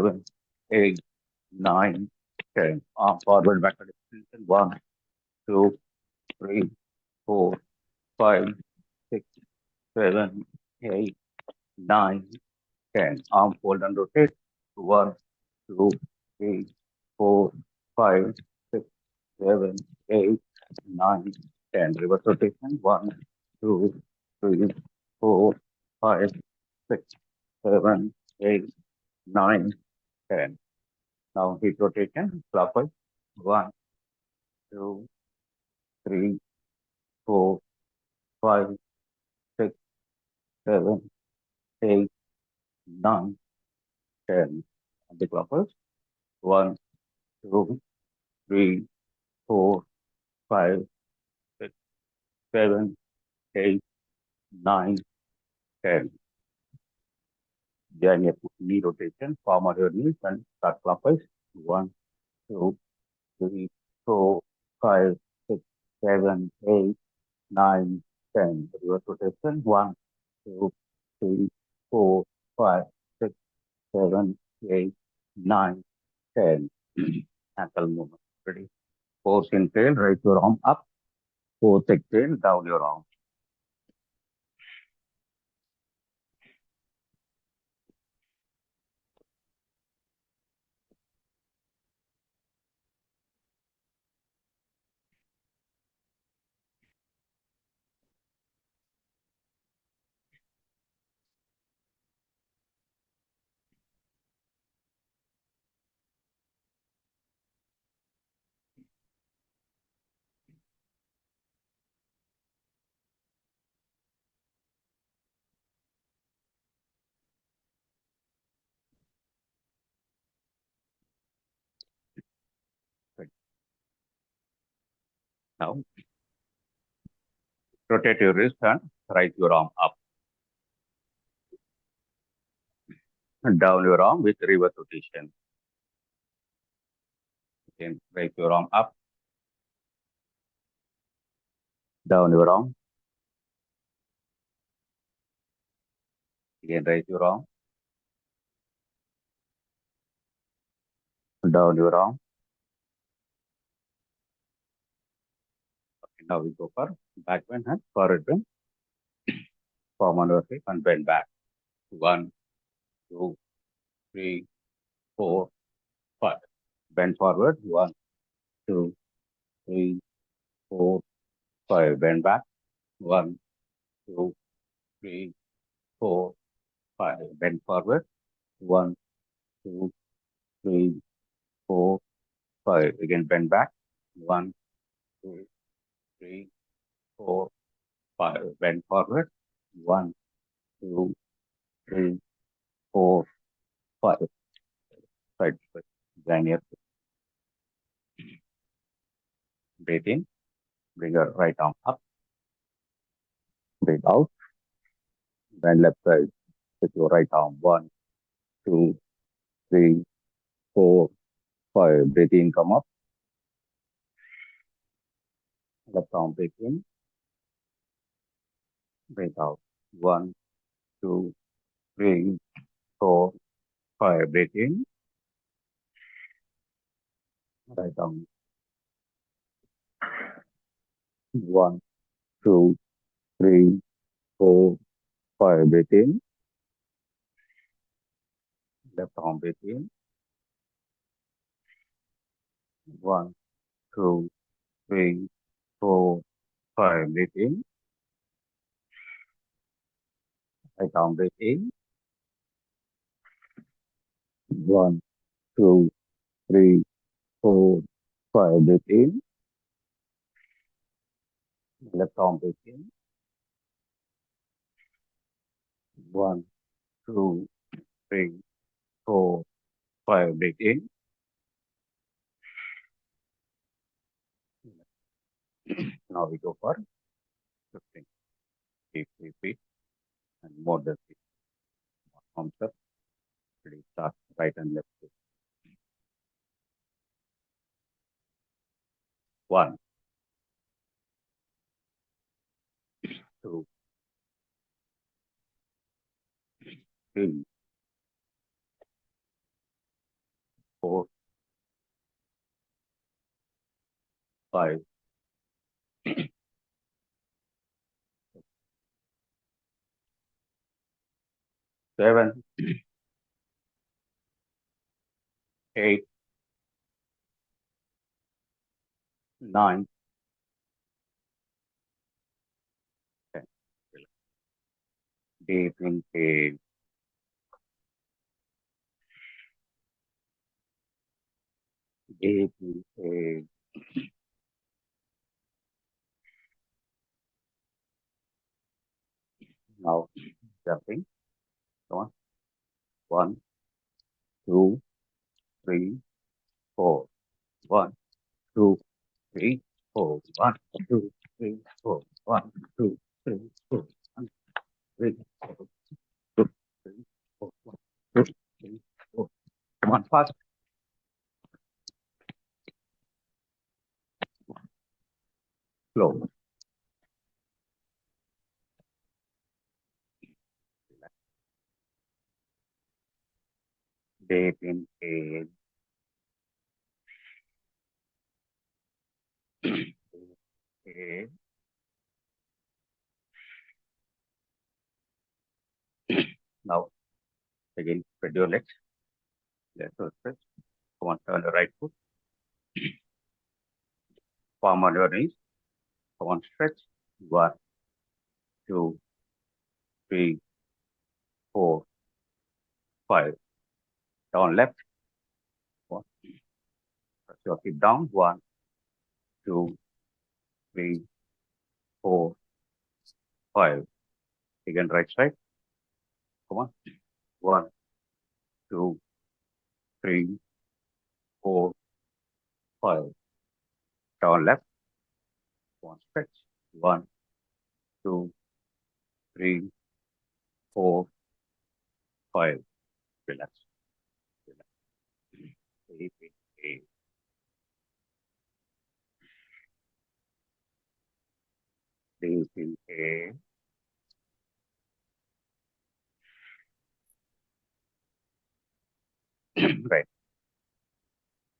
7, 8, 9, 10. Arm forward, backward extension. 1, 2, 3, 4, 5, 6, 7, 8, 9, 10. Arm fold and rotate. 1, 2, 3, 4, 5, 6, 7, 8, 9, 10. Reverse rotation. 1, 2, 3, 4, 5, 6, 7, 8, 9, 10. Now hip rotation. Clockwise. 1, 2, 3, 4, 5, 6, 7, 8, 9, 10. Anti-clockwise. 1, 2, 3, 4, 5, 6, 7, 8, 9, 10. Join your knee rotation. Palm on your knees and start clockwise. 1, 2, 3, 4, 5, 6, 7, 8, 9, 10. Reverse rotation. 1, 2, 3, 4, 5, 6, 7, 8, 9, 10. Ankle movement. Ready? Force inhale, raise your arm up. Force exhale, down your arm. Good. Now, rotate your wrist and raise your arm up. And down your arm with reverse rotation. Again, raise your arm up. Down your arm. Again, raise your arm. Down your arm. Okay, now we go for back bend and forward bend. Palm on your hip and bend back. 1, 2, 3, 4, 5. Bend forward. 1, 2, 3, 4, 5. Bend back. 1, 2, 3, 4, 5. Bend forward. 1, 2, 3, 4, 5. Again, bend back. 1, 2, 3, 4, 5. Bend forward. 1, 2, 3, 4, 5. Side to side. Join your breathe in. Bring your right arm up. Breathe out. Then left side with your right arm. 1, 2, 3, 4, 5. Breathe in, come up. Left arm breathe in. Breathe out. 1, 2, 3, 4, 5. Breathe in. Right arm. 1, 2, 3, 4, 5. Breathe in. Left arm breathe in. 1, 2, 3, 4, 5. Breathe in. Right arm breathe in. 1, 2, 3, 4, 5. Breathe in. Left arm breathe in. 1, 2, 3, 4, 5. Breathe in. Now we go for 15. Deep repeat and more than 6. Arms up. Ready, start right and left. 1, 2, 3, 5, 7, 8, 9, 10. Deep inhale. Deep inhale. Now jumping. Come on. 1, 2, 3, 4. 1, 2, 3, 4. 1, 2, 3, 4. 1, 2, 3, 4. 1, 3, 4. 2, 3, 4. 1, 2, 3, 4. Come on, fast. Slow. Deep inhale. Inhale. Now again, spread your legs. Left foot stretch. Come on, turn the right foot. Palm on your knees. Come on, stretch. 1, 2, 3, 4, 5. Down left. 1. Press your feet down. 1, 2, 3, 4, 5. Again, right side. Come on. 1, 2, 3, 4, 5. Down left. 1. Stretch. 1, 2, 3, 4, 5. Relax. Relax. Deep inhale. Deep inhale. Right.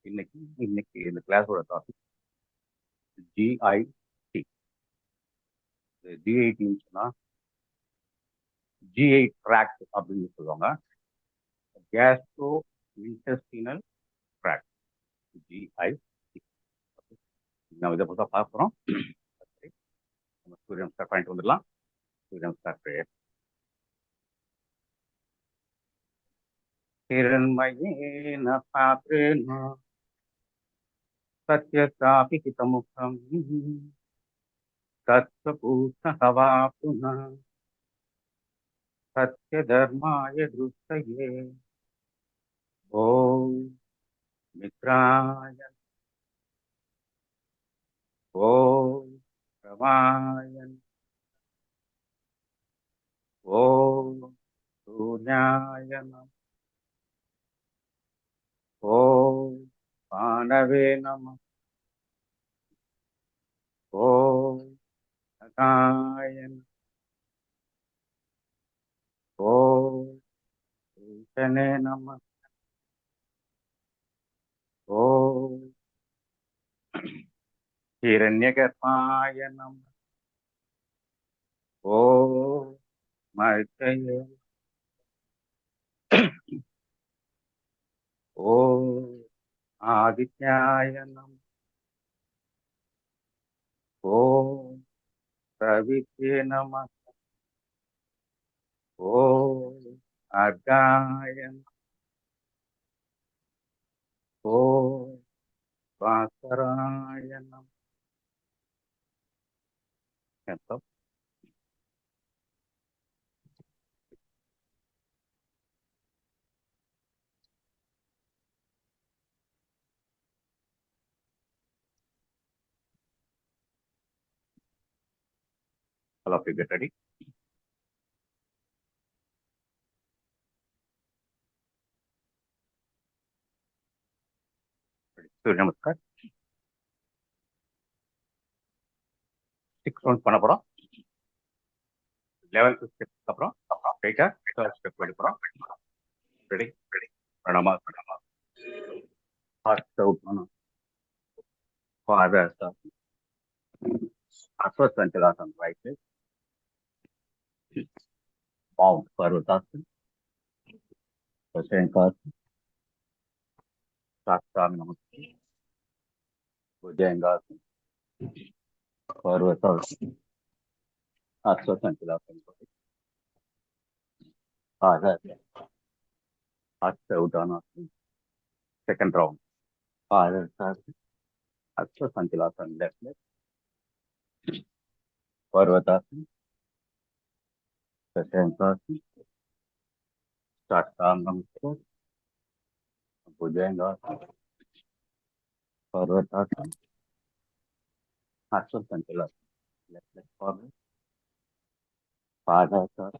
இன்னைக்கு இந்த கிளாஸோட topic GIT. GITன்னு சொன்னா GI tract அப்படின்னு சொல்லுவாங்க. Gastro intestinal tract. GIT. நம்ம இதை பற்றி பார்க்க போகிறோம். நம்ம சூரியன் ஸ்டார்ட் பண்ணிட்டு வந்துடலாம். சூரியன் ஸ்டார்ட் ப்ரேயர். हिरण्मयेन पात्रेण सत्यसापिहितमुखं तत्त्वपूर्णहवा पुनः सत्यधर्माय दृष्टये ॐ मित्राय ॐ रमाय ॐ सूर्याय नमः ॐ पाण्डवे नमः ॐ नकाय ॐ ईशने नमः ॐ हिरण्यगर्भाय नमः ॐ मर्तये ॐ आदित्याय नमः ॐ प्रवित्ये नमः ॐ अर्गाय ॐ भास्कराय नमः. All of you get ready. Surya Namaskar. 6 rounds பண்ண போறோம். 11th step அப்புறம் ரைட்டா 3rd step பண்ண போறோம். ரெடி பிரணாமா. ஹார்ட் அவுட் பண்ணணும். Padhasana, Asvasanchalasana, right leg, Mount Parvatasana, Prashanasana, Saktang Namaste, Bhujangasana, Parvatasana, Asvasanchalasana, Padhasana, Hasta Uttanasana, second round, Padhasana, Asvasanchalasana, left leg, Parvatasana, Prashanasana, Saktang Namaste, Bhujangasana, Parvatasana, Asvasanchalasana, left leg forward, Padhasana,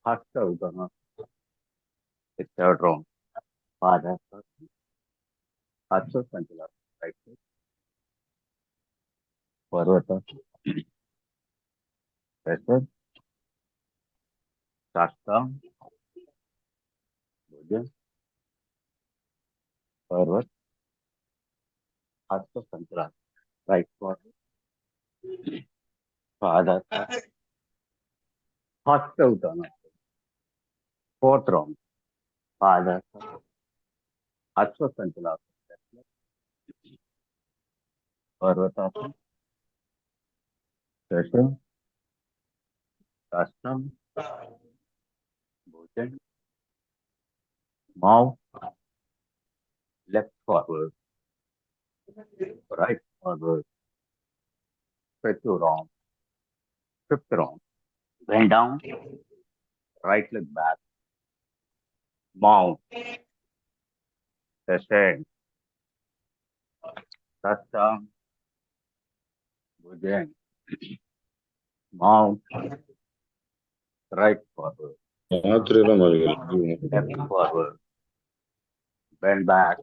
Hasta Uttanasana, the third round, Padhasana, Asvasanchalasana, right leg, Parvatasana, pressure, Saktang, Bhujan, forward, Asvasanchalasana, right forward, Padhasana, Hasta Uttanasana, fourth round, Padhasana, Asvasanchalasana, left leg, Parvatasana, pressure, Saktang, Bhujan, mouth, left forward, right forward, stretch your arm, fifth round, bend down, right leg back, mount, descend, Saktang, Bhujan, mount, right forward, மாத்திரையெல்லாம் left forward, bend back,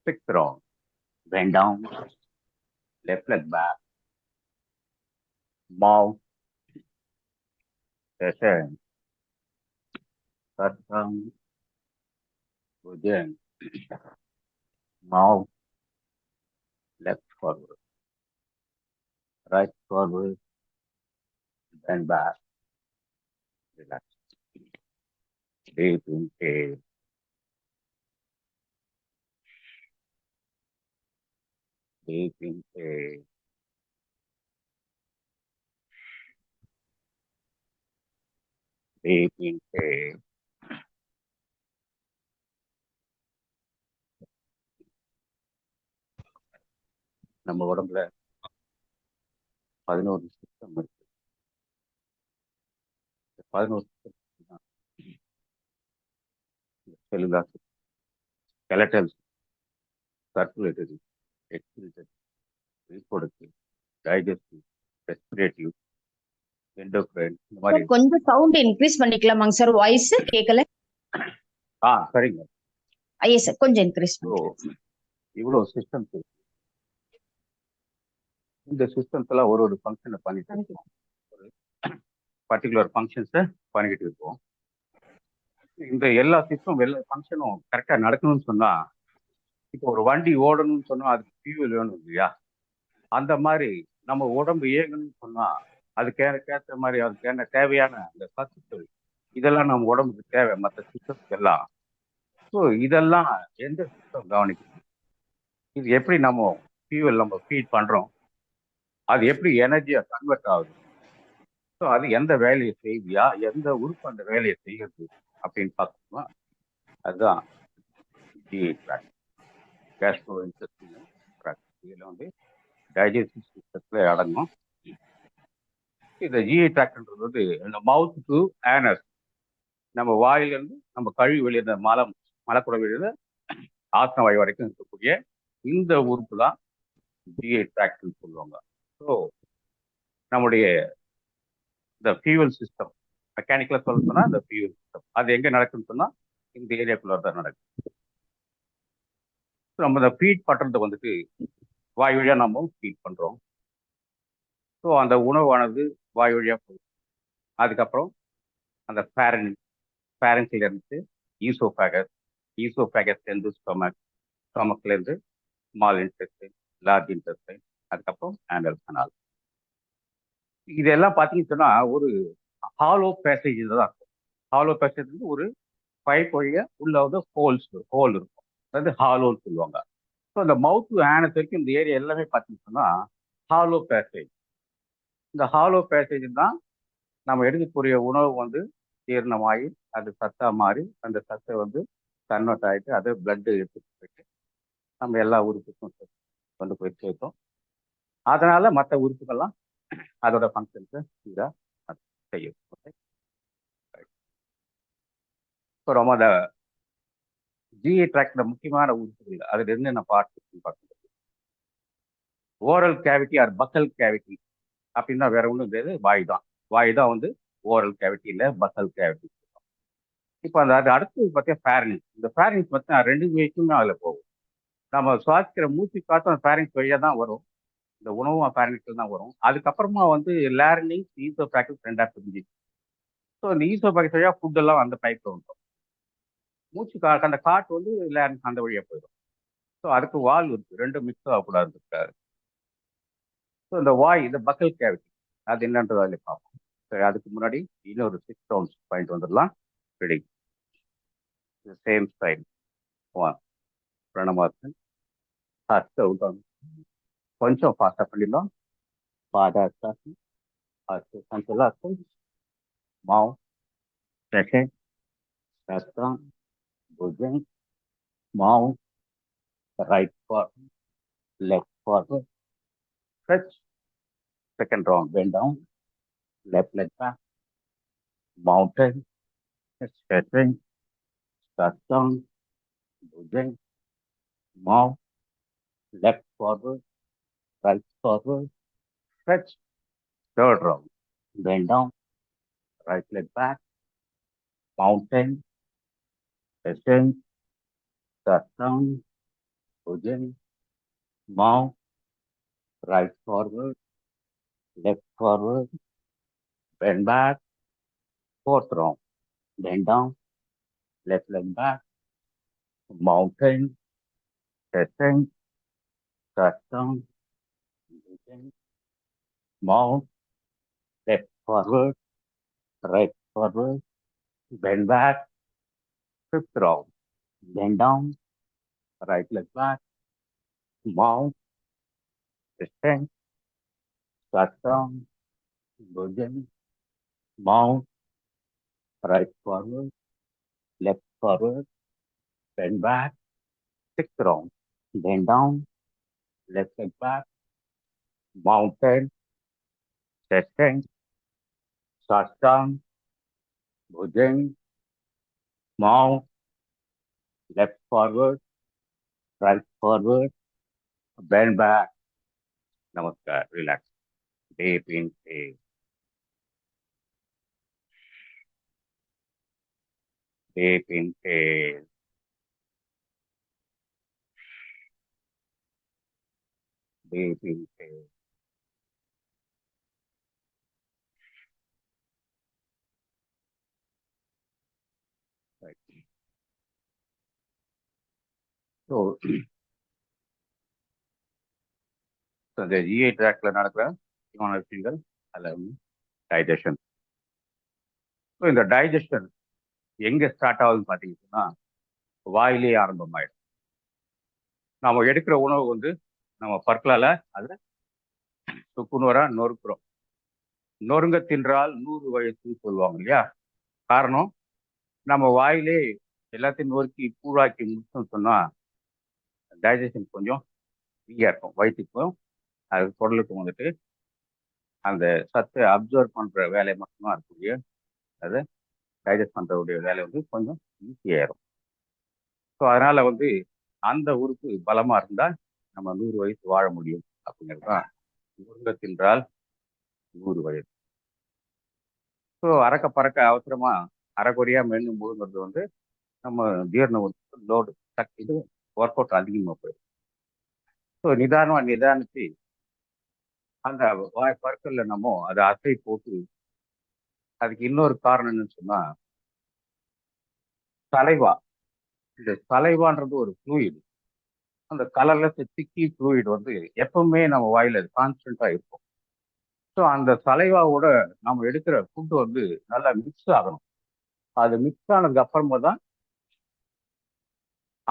sixth round, bend down, left leg back, mount, descend, Saktang, Bhujan, mount, left forward, right forward, bend back, relax. Deep inhale, deep inhale, deep inhale, நம்ம உடம்புல 11 system இருக்கு. 11 system cellular skeletal, circulatory, excretory, reproductive, digestive, respiratory, endocrine, இந்த மாதிரி sir கொஞ்சம் sound increase பண்ணிக்கலாமாங்க sir? Voice கேட்கல. சரிங்க. ஐயா sir கொஞ்சம் இன்க்ரீஸ் ஸோ இவ்வளோ சிஸ்டம்ஸ் இருக்கு. இந்த சிஸ்டம்ஸ் எல்லாம் ஒரு ஃபங்க்ஷனை பண்ணிட்டு இருக்கோம். ஒரு பர்டிகுலர் ஃபங்க்ஷன்ஸை பண்ணிக்கிட்டு இருக்கோம். இந்த எல்லா சிஸ்டம் எல்லா ஃபங்க்ஷனும் கரெக்டாக நடக்கணும்னு சொன்னா, இப்போ ஒரு வண்டி ஓடணும்னு சொன்னா அதுக்கு ஃபியூவல் வேணும் இல்லையா? அந்த மாதிரி நம்ம உடம்பு இயங்கணும்னு சொன்னா அதுக்கேற்ற மாதிரி அதுக்கு தேவையான அந்த சத்துக்கள் இதெல்லாம் நம்ம உடம்புக்கு தேவை, மற்ற சிஸ்டம்ஸ் எல்லாம். ஸோ இதெல்லாம் எந்த சிஸ்டம் கவனிக்கும்? இது எப்படி நம்ம ஃபியூவல் நம்ம ஃபீட் பண்றோம், அது எப்படி எனர்ஜியா கன்வெர்ட் ஆகுது, ஸோ அது எந்த வேலையை செய்வியா, எந்த உறுப்பு அந்த வேலையை செய்யறது அப்படின்னு பார்த்தோம்னா அதுதான் G I tract, gastro intestinal tract. இதில் வந்து டைஜஸ்டிவ் சிஸ்டத்துல அடங்கும். இந்த ஜிஐ ட்ராக்ட்ன்றது வந்து இந்த மவுத் டு ஆனஸ், நம்ம வாயிலிருந்து நம்ம கழுவி வெளியிட மலக்குட வெளியிட ஆசன வாய் வரைக்கும் இருக்கக்கூடிய இந்த உறுப்பு தான் ஜிஐ ட்ராக்ட்னு சொல்லுவாங்க. ஸோ நம்முடைய இந்த ஃபியூவல் சிஸ்டம் மெக்கானிக்கலா சொல்ல சொன்னா இந்த ஃபியூவல் சிஸ்டம் அது எங்க நடக்குன்னு சொன்னா இந்த ஏரியாக்குள்ள தான் நடக்கும். நம்ம இந்த ஃபீட் பண்றது வந்துட்டு வாய் வழியா நம்ம ஃபீட் பண்றோம். ஸோ அந்த உணவானது வாய் வழியா போகும். அதுக்கப்புறம் அந்த பேரன்ஸ்ல இருந்து ஈசோஃபேகஸ், ஈசோஃபேகஸ் இருந்து ஸ்டொமக்ல இருந்து ஸ்மால் இன்டெஸ்டைன், லார்ஜ் இன்டெஸ்டைன், அதுக்கப்புறம் ஆனல் கனால். இதெல்லாம் பார்த்தீங்கன்னு சொன்னா ஒரு ஹாலோ பேசேஜ் தான் இருக்கும். ஹாலோ பேசேஜ் வந்து ஒரு பைப் வழியா உள்ள வந்து ஹோல் இருக்கும். அதாவது ஹாலோன்னு சொல்லுவாங்க. ஸோ இந்த மவுத் டு ஆனஸ் வரைக்கும் இந்த ஏரியா எல்லாமே பார்த்தீங்கன்னு சொன்னா ஹாலோ பேசேஜ். இந்த ஹாலோ பேசேஜ் தான் நம்ம எடுக்கக்கூடிய உணவு வந்து ஜீரணமாகி அது சத்தா மாறி அந்த சத்தை வந்து கன்வெர்ட் ஆகிட்டு அதை பிளட் எடுத்துட்டு போயிட்டு நம்ம எல்லா உறுப்புக்கும் கொண்டு போய் சேர்த்தோம். அதனால மற்ற உறுப்புகள்லாம் அதோட ஃபங்க்ஷனுக்கு இதாக செய்யும். இப்போ ரொம்ப அந்த ஜிஐ ட்ராக்ல முக்கியமான உறுப்புகள் அதுல என்னென்ன பார்ட்ஸ் பார்க்கணும். Oral cavity or buccal cavity அப்படின்னா வேற ஒன்றும் கிடையாது, வாய் தான். வாய் தான் வந்து ஓரல் கேவிட்டி இல்லை பக்கல் கேவிட்டி. இப்போ அந்த அது அடுத்து பார்த்தீங்கன்னா ஃபேரிங்ஸ். இந்த ஃபேரிங்ஸ் பார்த்தீங்கன்னா 2 வரைக்குமே அதில் போகும். நம்ம சுவாசிக்கிற மூச்சு காற்றும் அந்த ஃபேரிங்ஸ் வழியாக தான் வரும். இந்த உணவும் ஃபேரிங்ஸ்ல தான் வரும். அதுக்கப்புறமா வந்து லேர்னிங் ஈசோஃபேகஸ் ரெண்டா பிரிஞ்சு. ஸோ இந்த ஈசோஃபேகஸ் வழியாக ஃபுட் எல்லாம் அந்த பைப்ல வந்துடும். அந்த காற்று வந்து லேர்னிங் அந்த வழியாக போயிடும். ஸோ அதுக்கு வால் இருக்கு, ரெண்டும் மிக்ஸ் ஆகக்கூடாது. ஸோ இந்த வாய் இந்த பக்கல் கேவிட்டி அது என்னன்றது அதில் பார்ப்போம். சரி, அதுக்கு முன்னாடி இன்னொரு 6 ரவுண்ட்ஸ் பாயிண்ட் வந்துடலாம். Ready, same style. One Pranamasana first out ஆகும். கொஞ்சம் ஃபாஸ்ட்டாக பண்ணிடலாம். பாதாசாசி ஃபர்ஸ்ட் கன்சலாசன் மாவு செகண்ட் ரஸ்தான் புஜன் மாவு right forward left forward stretch. Second round bend down, left leg back, mountain, stretching, start down, bhujan, mouth, left forward, right forward, stretch. Third round, bend down, right leg back, mountain, stretching, start down, bhujan, mouth, right forward, left forward, bend back. Fourth round, bend down, left leg back, mountain, stretching, start down, bhujan, mouth, left forward, right forward, bend back. Fifth round, bend down, right leg back, mount, extend, start down, bhujan, mount, right forward, left forward, bend back. Sixth round, bend down, left leg back, mountain, extend, start down, bhujan, mount, left forward, right forward, bend back. Namaskar, relax. Deep inhale. Deep inhale. Deep inhale. Right. So, இந்த GI ட்ராக்ல நடக்கிற முக்கியமான விஷயங்கள் அதில் digestion. So இந்த digestion எங்க start ஆகுதுன்னு பார்த்தீங்கன்னா வாயிலே ஆரம்பமாயிடும். நாம எடுக்கிற உணவு வந்து நம்ம பற்களால அதை சுக்குநூறா நொறுக்கிறோம். நொறுங்க தின்றால் 100 வயசுன்னு சொல்லுவாங்க இல்லையா? காரணம் நம்ம வாயிலே எல்லாத்தையும் நொறுக்கி கூழாக்கி முடிச்சோம்னு சொன்னா டைஜஷன் கொஞ்சம் ஃப்ரீயா இருக்கும். வயிற்றுக்கும் அது குடலுக்கும் வந்துட்டு அந்த சத்தை அப்சர்வ் பண்ற வேலையை மட்டும்தான் இருக்கக்கூடிய அதை டைஜஸ்ட் பண்றதுடைய வேலை வந்து கொஞ்சம் ஈஸியாயிரும். ஸோ அதனால வந்து அந்த உறுப்பு பலமா இருந்தா நம்ம 100 வயசு வாழ முடியும் அப்படிங்கிறது தான் நொறுங்க தின்றால் 100 வயது. ஸோ அறக்க பறக்க அவசரமா அரைக்குறையா மென்று முழுங்கிறது வந்து நம்ம ஜீரண லோடு இது ஒர்க் அவுட் அதிகமாக போயிடும். ஸோ நிதானிச்சு அந்த வாய் பற்கள்ல நம்ம அதை அசை போட்டு அதுக்கு இன்னொரு காரணம் என்னன்னு சொன்னா சலைவா. இந்த சலைவான்றது ஒரு ஃப்ளூயிட். அந்த கலர்லெஸ் திக்கி ஃப்ளூயிட் வந்து எப்பவுமே நம்ம வாயில கான்ஸ்டன்டா இருக்கும். ஸோ அந்த சலைவாவோட நம்ம எடுக்கிற ஃபுட் வந்து நல்லா மிக்ஸ் ஆகணும். அது மிக்ஸ் ஆனதுக்கு அப்புறமா தான்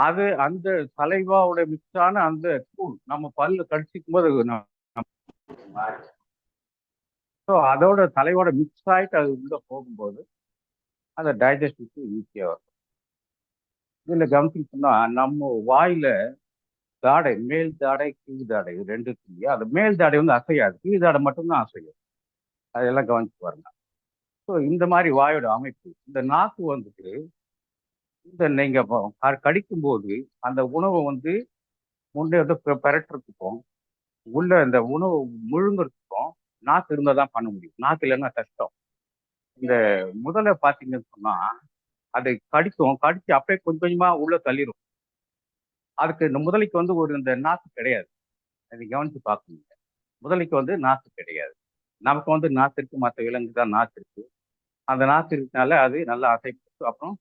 அது அந்த சலைவாவோட மிக்ஸ் ஆன அந்த தூள் நம்ம பல்ல கடிச்சிக்கும் போது ஸோ அதோட தலையோட மிக்ஸ் ஆயிட்டு அது உள்ள போகும்போது அந்த டைஜஸ்டிவ்க்கு ஈஸியா வரும். இதுல கவனிச்சிங்கன்னா நம்ம வாயில தாடை, மேல் தாடை, கீழ் தாடை இது ரெண்டு இருக்கு இல்லையா? அந்த மேல் தாடை வந்து அசையாது, கீழ் தாடை மட்டும்தான் அசையும். அதெல்லாம் கவனிச்சு பாருங்க. ஸோ இந்த மாதிரி வாயோட அமைப்பு. இந்த நாக்கு வந்துட்டு இந்த நீங்க கடிக்கும் போது அந்த உணவை வந்து முன்னே வந்து பெரட்டுறதுக்கும் உள்ள இந்த உணவு முழுங்குறதுக்கும் நாக்கு இருந்தால் தான் பண்ண முடியும். நாக்கு இல்லைன்னா கஷ்டம். இந்த முதல்ல பார்த்தீங்கன்னு சொன்னா அதை கடிக்கும், கடிச்சு அப்படியே கொஞ்சம் கொஞ்சமா உள்ள தள்ளிடும். அதுக்கு இந்த முதலைக்கு வந்து ஒரு இந்த நாக்கு கிடையாது. அதை கவனிச்சு பார்க்கணும். முதலைக்கு வந்து நாக்கு கிடையாது. நமக்கு வந்து நாக்கு இருக்கு, மற்ற விலங்கு தான் நாக்கு இருக்கு. அந்த நாக்கு இருக்கனால அது நல்லா அசைப்பு அப்புறம்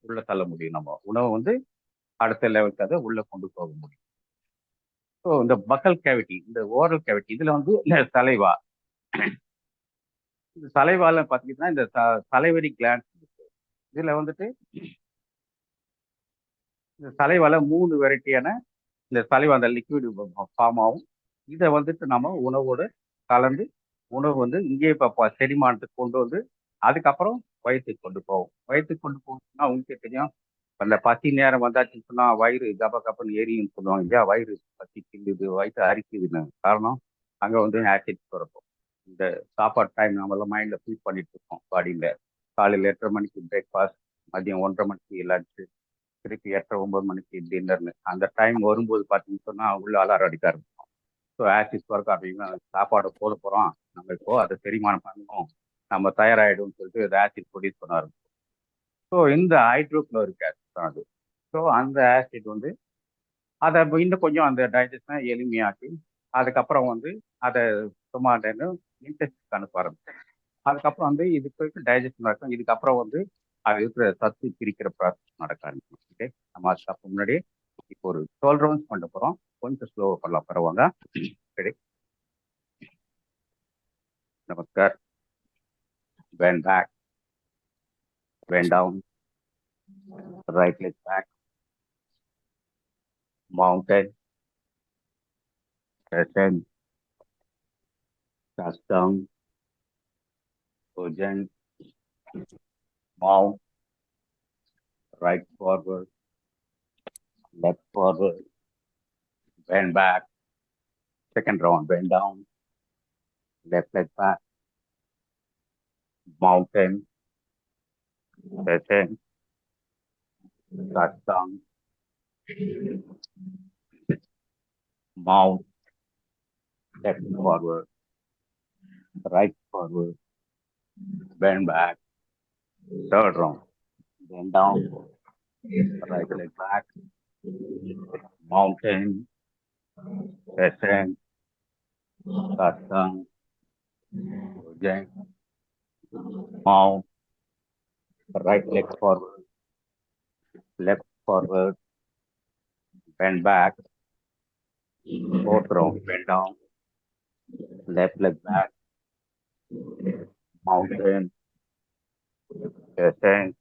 உள்ள தள்ள முடியும். நம்ம உணவை வந்து அடுத்த லெவலுக்கு அதை உள்ள கொண்டு போக முடியும். ஸோ இந்த பக்கல் கேவிட்டி, இந்த ஓரல் கேவிட்டி, இதுல வந்து இந்த சலைவா, இந்த சலைவால பார்த்தீங்கன்னா இந்த சலைவரி கிளாண்ட் இருக்கு. இதுல வந்துட்டு இந்த சலைவால 3 வெரைட்டியான இந்த சலைவா அந்த லிக்விட் ஃபார்ம் ஆகும். இதை வந்துட்டு நம்ம உணவோட கலந்து உணவு வந்து இங்கேயே செரிமானத்துக்கு கொண்டு வந்து அதுக்கப்புறம் வயிற்றுக்கு கொண்டு போகும். வயிற்றுக்கு கொண்டு போகணும்னா உங்களுக்கே தெரியும், அந்த பசி நேரம் வந்தாச்சுன்னு சொன்னா வயிறு கப கப்பன்னு எரியும்னு சொல்லுவாங்க இல்லையா? வயிறு பசி கிள்ளுது, வயிற்று அரிக்குதுன்னு. காரணம் அங்க வந்து ஆசிட் சுரக்கும். இந்த சாப்பாடு டைம் நம்ம எல்லாம் மைண்ட்ல ஃபீல் பண்ணிட்டு இருக்கோம் பாடியில. காலையில் 8:30 மணிக்கு பிரேக்ஃபாஸ்ட், மதியம் 1:30 மணிக்கு லஞ்சு, திருப்பி 8:30 9 மணிக்கு டின்னர்னு. அந்த டைம் வரும்போது பார்த்தீங்கன்னு சொன்னா உள்ள அலாரம் அடிக்க ஆரம்பிக்கும். ஸோ ஆசிட் சுரக்க அப்படின்னா சாப்பாடு போட போறோம், நம்ம இப்போ அதை செரிமானம் பண்ணணும், நம்ம தயாராகிடும்னு சொல்லிட்டு அது ஆசிட் ப்ரொடியூஸ் பண்ண ஆரம்பிக்கும். ஸோ இந்த ஹைட்ரோக்ளோரிக் ஆசிட் தான் அது. ஸோ அந்த ஆசிட் வந்து அதை இன்னும் கொஞ்சம் அந்த டைஜஷனை எளிமையாக்கி அதுக்கப்புறம் வந்து அதை சுமாண்டன்னு இன்டெஸ்டிக்கு அனுப்ப ஆரம்பிச்சேன். அதுக்கப்புறம் வந்து இதுக்கு டைஜஷன் நடக்கும். இதுக்கப்புறம் வந்து அது இருக்கிற சத்து பிரிக்கிற ப்ராசஸ் நடக்க ஆரம்பிக்கும். ஓகே, நம்ம அதுக்கு முன்னாடி இப்போ ஒரு 12 ரவுண்ட்ஸ் பண்ண போகிறோம். கொஞ்சம் ஸ்லோவாக பண்ணலாம், பரவாங்க. ரெடி? நமஸ்கார். Bend back, bend down, right leg back, mounted, crescent, cast down, urgent, mount, right forward, left forward, bend back, second round, bend down, left leg back, mountain, crescent, cast down, mount, left forward, right forward, bend back, third round, bend down, right leg back, mountain, crescent, cast down, urgent, mount, right leg forward, left forward, bend back, fourth round, bend down, left leg back, mountain, crescent,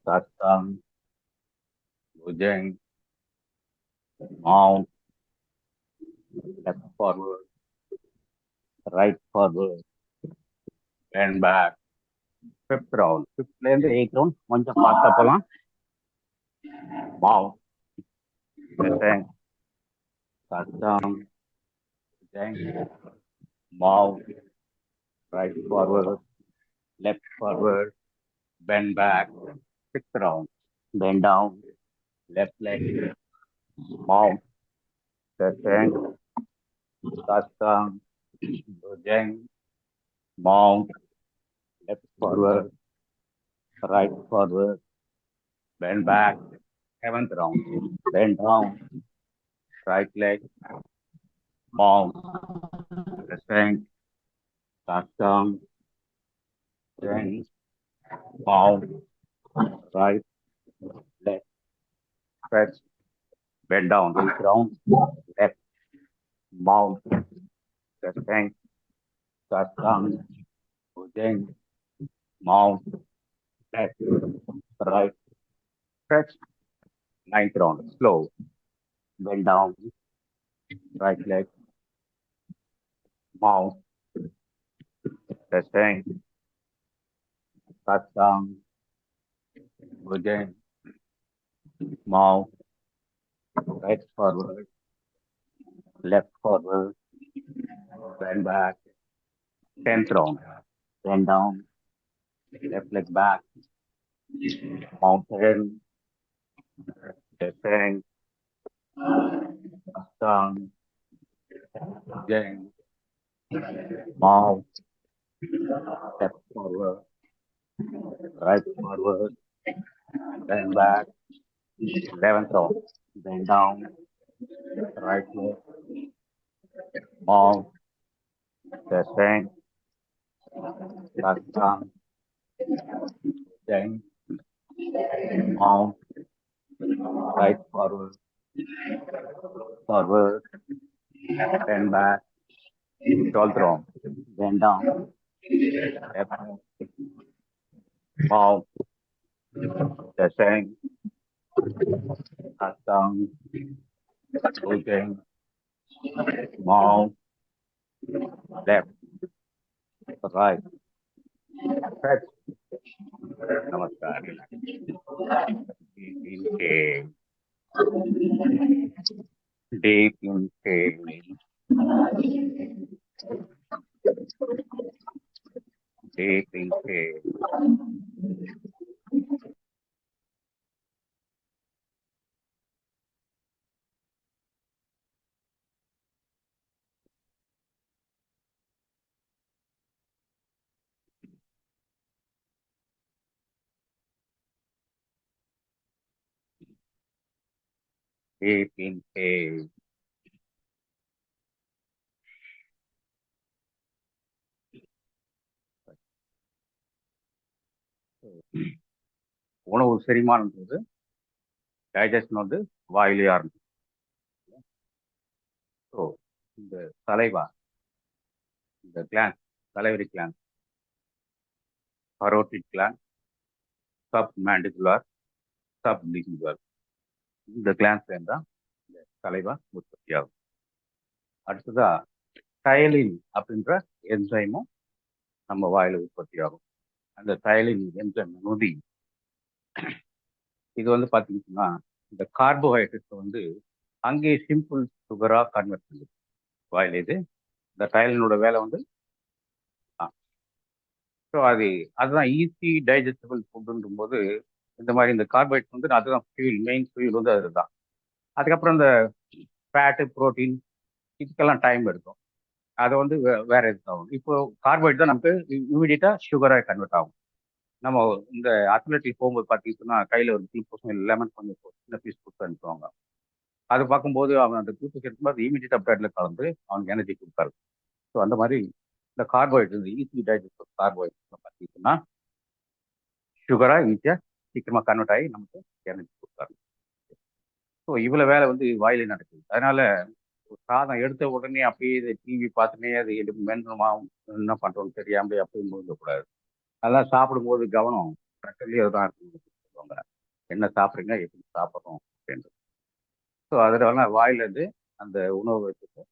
cast down, urgent, mount, left forward, right forward, bend back, fifth round. Fifthல இருந்து 8th round கொஞ்சம் ஃபாஸ்டா போலாம். Mount, crescent, cast down, urgent, mount, right forward, left forward, bend back, sixth round. Bend down, left leg, mount, crescent, cast down, urgent, mount, left forward, right forward, bend back, seventh round. Bend down, right leg, mount, crescent, cast down, urgent, mount, right leg, stretch, bend down, reach round, left, mount, strength, tongue, then mount, left, right, stretch, ninth round, slow, bend down, right leg, mount, strength, tongue, then mount, right forward, left forward, bend back, 10th round, bend down, left leg back, mountain, descend, tongue, then mount, step forward, right forward, bend back, 11th round, bend down, right leg, mount, descend, tongue, then mount, right forward, forward, bend back, 12th round, bend down, left, mount, descend, tongue, then mount, left, right, stretch. Namaskar. Deep inhale. Deep inhale. Deep inhale. Deep inhale. உணவு செரிமானம்ன்றது digestion வந்து வாயிலே ஆரம்பிக்கும். So இந்த saliva, இந்த glands, தலைவரி glands, parotid glands, submandibular, sublingual, இந்த கிளான்ஸ்ல இருந்தா இந்த சலைவா உற்பத்தி ஆகும். அடுத்ததா டயலின் அப்படின்ற என்சைமும் நம்ம வாயில உற்பத்தி ஆகும். அந்த டயலின் என்சைம் நொதி இது வந்து பார்த்தீங்கன்னா இந்த கார்போஹைட்ரேட்ஸ் வந்து அங்கேயே சிம்பிள் சுகரா கன்வெர்ட் பண்ணுது வாயில. இது இந்த டயலினோட வேலை வந்து ஸோ அதுதான் ஈஸி டைஜஸ்டபிள் ஃபுட்டுன்றும் போது இந்த மாதிரி இந்த கார்போஹைட்ரேட் வந்து அதுதான் ஃபியூல், மெயின் ஃபியூல் வந்து அதுதான். அதுக்கப்புறம் இந்த ஃபேட்டு, ப்ரோட்டீன் இதுக்கெல்லாம் டைம் எடுக்கும். அதை வந்து வேற எதுக்கு ஆகும். இப்போ கார்போஹைட்ரேட் தான் நமக்கு இமீடியட்டா சுகராக கன்வெர்ட் ஆகும். நம்ம இந்த அத்லெட்டிக் போகும்போது பார்த்தீங்கன்னா கையில் ஒரு குளுக்கோஸ் லெமன் கொஞ்சம் சின்ன பீஸ் கொடுத்து அனுப்புவாங்க. அது பார்க்கும்போது அவன் அந்த குளுக்கோஸ் எடுக்கும்போது இமீடியட்டா பிளட்ல கலந்து அவனுக்கு எனர்ஜி கொடுத்தாரு. ஸோ அந்த மாதிரி இந்த கார்போஹைட்ரேட், ஈஸி டைஜஸ்ட் கார்போஹைட்ரேட் பார்த்தீங்கன்னா சுகரா ஈஸியாக சீக்கிரமா கன்வெர்ட் ஆகி நமக்கு எனர்ஜி கொடுத்தாரு. ஸோ இவ்வளவு வேலை வந்து வாயிலே நடக்குது. அதனால சாதம் எடுத்த உடனே அப்படியே டிவி பார்த்துனே அது மென்னுமா என்ன பண்றோம்னு தெரியாமலே அப்படியே முழுங்கக்கூடாது. அதெல்லாம் சாப்பிடும்போது கவனம் கரெக்டாக தான் சொல்லுவாங்க. என்ன சாப்பிட்றீங்க, எப்படி சாப்பிட்றோம் அப்படின்றது. ஸோ அதனால வாயிலேருந்து அந்த உணவு வச்சுட்டு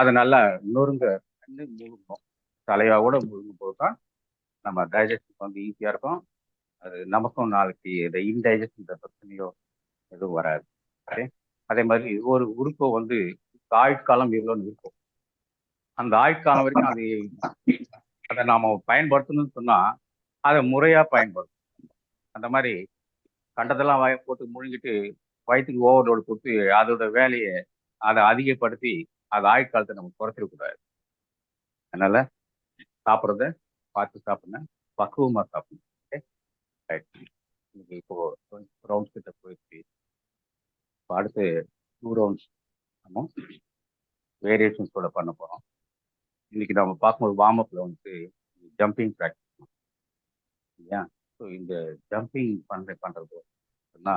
அதை நல்லா முழுங்கணும். தலையாவோட முழுங்கும் போது தான் நம்ம டைஜஷனுக்கு வந்து ஈஸியாக இருக்கும். அது நமக்கும் நாளைக்கு இந்த இன்டைஜஷன் பிரச்சனையோ எதுவும் வராது. அதே மாதிரி ஒரு உறுப்பை வந்து ஆயுட்காலம் எவ்வளோன்னு இருக்கும். அந்த ஆயுட்காலம் வரைக்கும் அதை நாம பயன்படுத்தணும்னு சொன்னா அதை முறையா பயன்படுத்தணும். அந்த மாதிரி கண்டதெல்லாம் வாயை போட்டு முழுங்கிட்டு வயிற்றுக்கு ஓவர்லோடு கொடுத்து அதோட வேலையை அதை அதிகப்படுத்தி அது ஆயுட்காலத்தை நம்ம குறைச்சிடக்கூடாது. அதனால சாப்பிட்றத பார்த்து சாப்பிடுங்க, பக்குவமா சாப்பிடணும். இன்னைக்கு இப்போ ரவுண்ட்ஸ் கிட்ட போயிடுச்சு. இப்போ அடுத்து 2 ரவுண்ட்ஸ் நம்ம வேரியேஷன்ஸோட பண்ண போறோம். இன்னைக்கு நம்ம பார்க்கும்போது வார்ம் அப்ல வந்து ஜம்பிங் ப்ராக்டிஸ் இல்லையா. ஸோ இந்த ஜம்பிங் பண்றது சொன்னா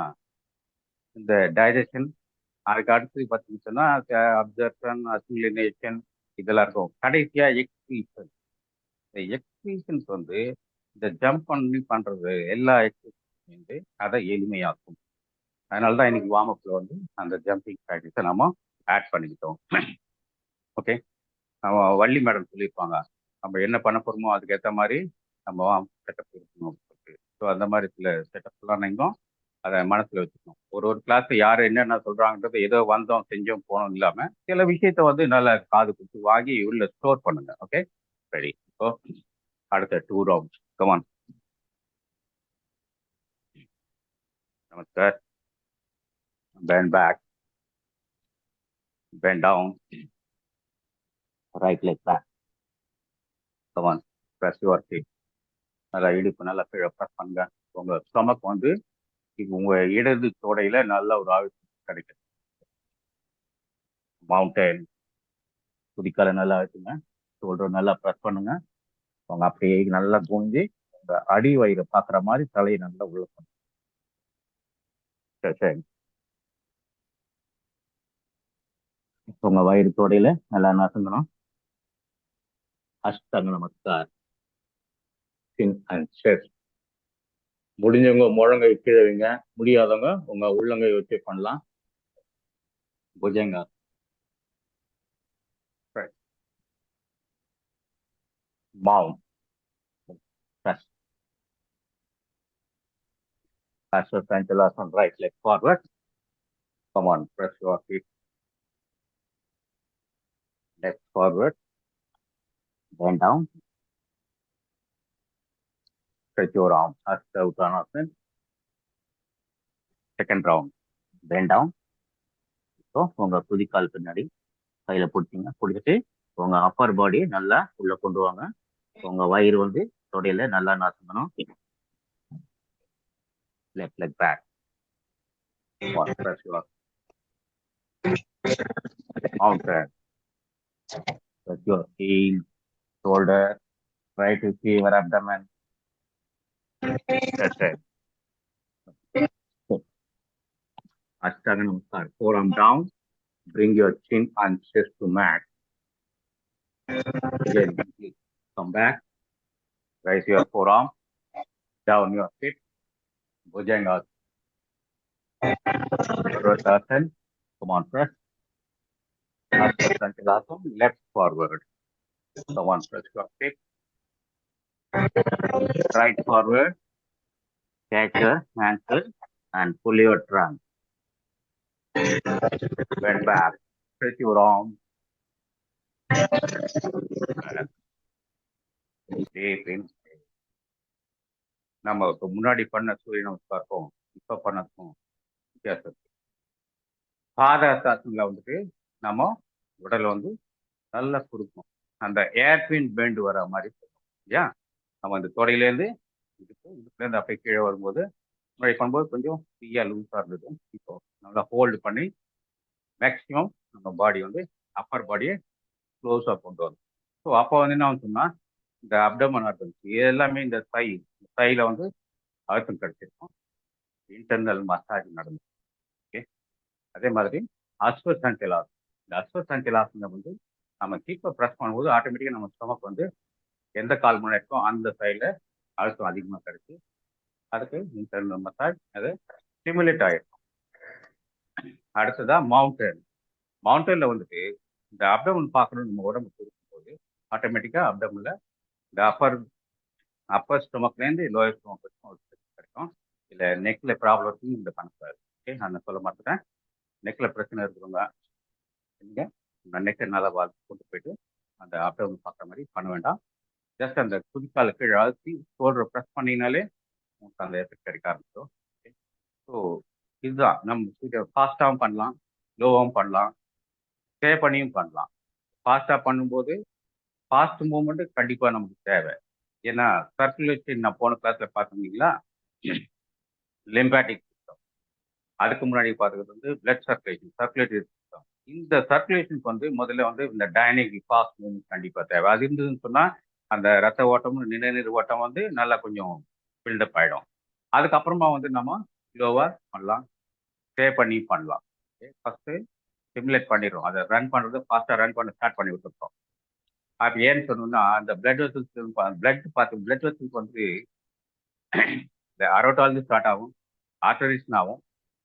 இந்த டைஜஷன், அதுக்கு அடுத்து பார்த்தீங்கன்னா அப்சர்ப்ஷன், அசிமிலேஷன் இதெல்லாம் இருக்கும். கடைசியா எக்ஸ்கிரீஷன். இந்த எக்ஸ்கிரீஷன்ஸ் வந்து இந்த ஜம்ப் பண்ணி பண்றது எல்லா எக்ஸசைஸ் வந்து அதை எளிமையாக்கும். அதனால தான் இன்னைக்கு வார்ம் அப்ல வந்து அந்த ஜம்பிங் ப்ராக்டிஸை நம்ம ஆட் பண்ணிக்கிட்டோம். ஓகே, நம்ம வள்ளி மேடம் சொல்லியிருப்பாங்க, நம்ம என்ன பண்ண போறோமோ அதுக்கு ஏற்ற மாதிரி நம்ம செட்டப் இருக்கணும். ஸோ அந்த மாதிரி சில செட்டப்லாம் நீங்களும் அதை மனசுல வச்சுக்கணும். ஒரு கிளாஸ் யார் என்னென்ன சொல்றாங்கன்றது ஏதோ வந்தோம் செஞ்சோம் போனோம் இல்லாம சில விஷயத்த வந்து நல்லா காது கொடுத்து வாங்கி உள்ள ஸ்டோர் பண்ணுங்க. ஓகே, சரி. இப்போ அடுத்த 2 rounds. Come on. Namaskar. Bend back, bend down, right leg back. Come on, press your feet. நல்லா இடுப்பு நல்லா கீழே ப்ரெஸ் பண்ணுங்க. உங்க ஸ்டொமக் வந்து இப்போ உங்க இடது தோடையில நல்ல ஒரு அழுத்தம் கிடைக்கும். மவுண்டன் குதிக்கால நல்லா அழுத்துங்க. ஷோல்டர் நல்லா ப்ரெஸ் பண்ணுங்க. அவங்க அப்படியே நல்லா குனிஞ்சு உங்க அடி வயிறை பார்க்குற மாதிரி தலையை நல்லா உள்ள பண்ணுங்க. சரி சரி. இப்போ உங்க வயிறு தோடையில நல்லா நசுங்கணும். அஷ்டாங்க நமஸ்கார். சின் அண்ட் செஸ்ட். முடிஞ்சவங்க முழங்கை கீழே வைங்க, முடியாதவங்க உங்க உள்ளங்கை வச்சு பண்ணலாம். புஜங்க. Mount. Press. Ashwasthanachalasana, right leg forward. Come on, press your feet. Leg forward. Bend down. Stretch your arms. Hasta Uttanasana. Second round. Bend down. So உங்க குதிக்கால் பின்னாடி கையில பிடிச்சிங்க. பிடிச்சிட்டு உங்க அப்பர் பாடி நல்லா உள்ள கொண்டு வாங்க. உங்க வயிறு வந்து தொடையில நல்லா நசுங்கணும். Left leg back. Press your mountain. Press your heel, shoulder. Try to see your abdomen. That's it. Ashtanga Namaskar. Forearm down. Bring your chin and chest to mat. Again, come back. Raise your forearm. Down your feet. Bhujangasana. Rotasana. Come on, press. Ashwasthanachalasana. Left forward. Come on, press your feet. Right forward. Catch your ankle and pull your trunk. Bend back. Stretch your arm. Deep in. நம்ம இப்போ முன்னாடி பண்ண சூரிய நமஸ்காரம் இப்போ பண்ணதுக்கும் வித்தியாசம். பாதாசாசனில் வந்துட்டு நம்ம உடலை வந்து நல்லா கொடுக்கும். அந்த ஏர்பின் பெண்ட் வர மாதிரி சொல்லுவோம் இல்லையா? நம்ம அந்த தொடையிலேருந்து இதுலேருந்து அப்படியே கீழே வரும்போது முன்னாடி பண்ணும்போது கொஞ்சம் ஃப்ரீயாக லூஸாக இருந்தது. இப்போ நல்லா ஹோல்டு பண்ணி மேக்ஸிமம் நம்ம பாடி வந்து அப்பர் பாடியை க்ளோஸாக கொண்டு வரும். ஸோ அப்போ வந்து என்ன சொன்னால் இந்த அப்டமன் ஆர்கன்ஸ் எல்லாமே இந்த தைல வந்து அழுத்தம் கிடைச்சிருக்கும். இன்டர்னல் மசாஜ் நடந்து. ஓகே, அதே மாதிரி அஸ்வசஞ்சலாசனம். இந்த அஸ்வசஞ்சலாசனம் வந்து நம்ம கீப்பை ப்ரெஸ் பண்ணும்போது ஆட்டோமேட்டிக்காக நம்ம ஸ்டொமக் வந்து எந்த கால் மணி இருக்கோ அந்த சைடில் அழுத்தம் அதிகமாக கிடைச்சி அதுக்கு இன்டர்னல் மசாஜ் அது ஸ்டிமுலேட் ஆகிருக்கும். அடுத்ததான் மவுண்டன். மவுண்டனில் வந்துட்டு இந்த அப்டமன் பார்க்கணும்னு நம்ம உடம்பு கொடுக்கும்போது ஆட்டோமேட்டிக்காக அப்டமனில் இந்த அப்பர் ஸ்டொமக்லேருந்து லோயர் ஸ்டொமக் கிடைக்கும். இல்லை நெக்கில் ப்ராப்ளம் இருக்குன்னு இந்த கணக்காது. ஓகே, நான் சொல்ல மாட்டேன். நெக்கில் பிரச்சனை இருக்கிறவங்க நீங்கள் உங்கள் நெக்கை நல்லா கொண்டு போயிட்டு அந்த அப்டமன் பார்க்குற மாதிரி பண்ண வேண்டாம். ஜஸ்ட் அந்த குதிக்கால கீழே அழுத்தி ஷோல்டரை ப்ரெஸ் பண்ணினாலே உங்களுக்கு அந்த எஃபெக்ட் கிடைக்க ஆரம்பிச்சிடும். ஓகே, ஸோ இதுதான் நம்ம ஃபாஸ்ட்டாகவும் பண்ணலாம், லோவாகவும் பண்ணலாம், ஸ்டே பண்ணியும் பண்ணலாம். ஃபாஸ்ட்டாக பண்ணும்போது ஃபாஸ்ட் மூவ்மெண்ட்டு கண்டிப்பாக நமக்கு தேவை. ஏன்னா சர்க்குலேஷன் நான் போன கிளாஸில் பார்த்தீங்களா, லிம்பாட்டிக் சிஸ்டம். அதுக்கு முன்னாடி பார்த்துக்கிறது வந்து பிளட் சர்க்குலேஷன், சர்க்குலேட்டரி சிஸ்டம். இந்த சர்க்குலேஷனுக்கு வந்து முதல்ல வந்து இந்த டைனமிக் ஃபாஸ்ட் மூவ்மெண்ட் கண்டிப்பாக தேவை. அது இருந்ததுன்னு சொன்னால் அந்த ரத்த ஓட்டமும் நிணநீர் ஓட்டம் வந்து நல்லா கொஞ்சம் பில்டப் ஆகிடும். அதுக்கப்புறமா வந்து நம்ம ஸ்லோவாக பண்ணலாம், ஸ்டே பண்ணி பண்ணலாம். ஃபர்ஸ்ட் ஸ்டிமுலேட் பண்ணிடுறோம். அதை ரன் பண்ணுறது ஃபாஸ்ட்டாக ரன் பண்ண ஸ்டார்ட் பண்ணி விட்டுருக்கோம். அது ஏன்னு சொன்னோம்னா அந்த பிளட் வெசல்ஸ் பிளட் வெசல்ஸ் வந்து இந்த அரோட்டாலிருந்து ஸ்டார்ட் ஆகும், ஆர்டரிஸ்னு ஆகும்.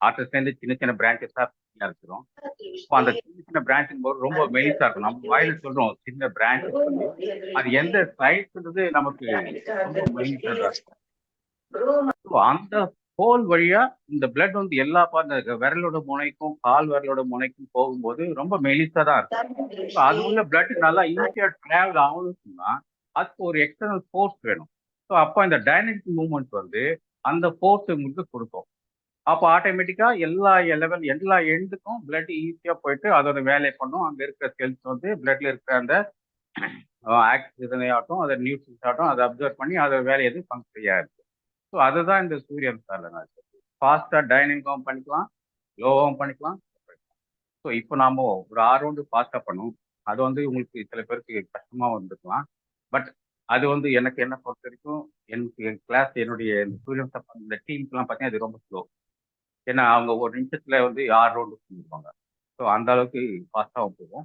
ஆர்டரிஸ்லேருந்து சின்ன சின்ன பிரான்ச்சஸாக இருக்கிறோம். இப்போ அந்த சின்ன சின்ன பிரான்ச்சும் போது ரொம்ப மெலிசா இருக்கும். நம்ம வாயில சொல்றோம் சின்ன பிரான்ச் சொல்லி, அது எந்த சைஸ்ன்றது நமக்கு ரொம்ப மெலிசா தான் இருக்கும். So, அந்த ஹோல் வழியா இந்த பிளட் வந்து எல்லா இந்த விரலோட முனைக்கும் கால் விரலோட முனைக்கும் போகும்போது ரொம்ப மெலிசா தான் இருக்கும். So, அது உள்ள பிளட் நல்லா ஈஸியா டிராவல் ஆகணும்னா அதுக்கு ஒரு எக்ஸ்டர்னல் ஃபோர்ஸ் வேணும். ஸோ அப்போ இந்த டைனமிக் மூவ்மெண்ட் வந்து அந்த ஃபோர்ஸ் உங்களுக்கு கொடுக்கும். அப்போ ஆட்டோமேட்டிக்கா எல்லா எண்டுக்கும் பிளட் ஈஸியா போயிட்டு அதோட வேலையை பண்ணும். அங்க இருக்கிற செல்ஸ் வந்து பிளட்ல இருக்கிற அந்த ஆக்சிஜனை ஆகட்டும், அதை நியூட்ரின்ஸ் ஆகட்டும், அதை அப்சர்வ் பண்ணி அதோட வேலை எது ஃபங்க்ஷன் செய்யாது. ஸோ அதுதான் இந்த சூரியன் சார்ல நான் ஃபாஸ்டா டைனமிக்காகவும் பண்ணிக்கலாம், லோவாகவும் பண்ணிக்கலாம். ஸோ இப்போ நாம ஒரு 6 ரவுண்டு ஃபாஸ்டா பண்ணுவோம். அது வந்து உங்களுக்கு சில பேருக்கு கஷ்டமா வந்துருக்கலாம். பட் அது வந்து எனக்கு என்ன பொறுத்த வரைக்கும் எனக்கு என் கிளாஸ் என்னுடைய சூரியன் இந்த டீம்ஸ்லாம் பார்த்தீங்கன்னா அது ரொம்ப ஸ்லோ. ஏன்னா அவங்க ஒரு நிமிஷத்துல வந்து 6 ரவுண்டு பண்ணிருப்பாங்க. ஸோ அந்த அளவுக்கு ஃபாஸ்ட்டாகவும் போகும்.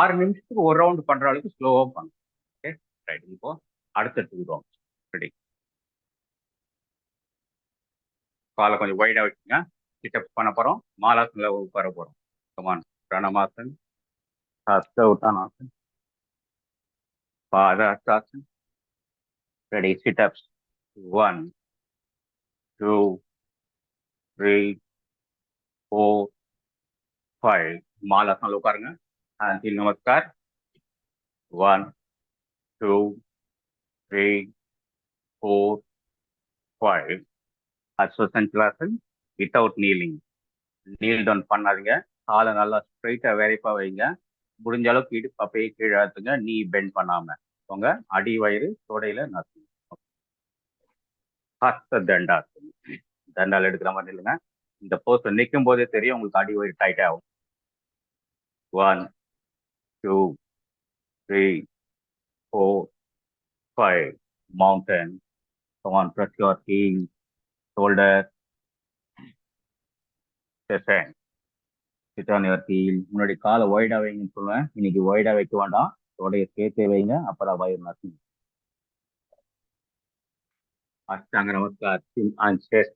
6 நிமிஷத்துக்கு ஒரு ரவுண்டு பண்ற அளவுக்கு ஸ்லோவாகவும் பண்ணும். Okay right. இப்போ அடுத்தடுத்து ரெடி. காலை கொஞ்சம் வைடா வச்சுங்க. சிட்டப்ஸ் பண்ண போறோம். மாலாசன்ல உட்கார போறோம். கமான். பிரணமாசன், ஹஸ்த உத்தானாசன், பாத ஹஸ்தாசன். ரெடி. சிட்டப்ஸ் 1 2 3 4 5. மாலாசன்ல உட்காருங்க. அன்டில் நமஸ்கார். 1 2 3 4 5. அஸ்வசஞ்சலாசன் வித்தவுட் நீலிங். நீல் டவுன் பண்ணாதீங்க. காலை நல்லா ஸ்ட்ரைட்டா வேறைப்பா வைங்க. முடிஞ்ச அளவுக்கு இடுப்பு அப்படியே கீழே அழுத்துங்க. நீ பெண்ட் பண்ணாம உங்க அடி வயிறு தொடையில நசுங்க. ஹஸ்த தண்டாசன். தண்டால் எடுக்கிற மாதிரி இல்லைங்க. இந்த போஸ்ட் நிற்கும் போதே தெரியும் உங்களுக்கு அடி வயிறு டைட் ஆகும். 1 2 3 4 5. Mountain. Come on, press your heel, shoulder, chest. Sit on your heel. முன்னாடி காலை வைடா வைங்கன்னு சொல்லுவேன். இன்னைக்கு வைடா வைக்க வேண்டாம். தொடைய சேர்த்தே வைங்க. அப்பதான் வயிறு நசுங்க. Ashtanga Namaskar, chin and chest.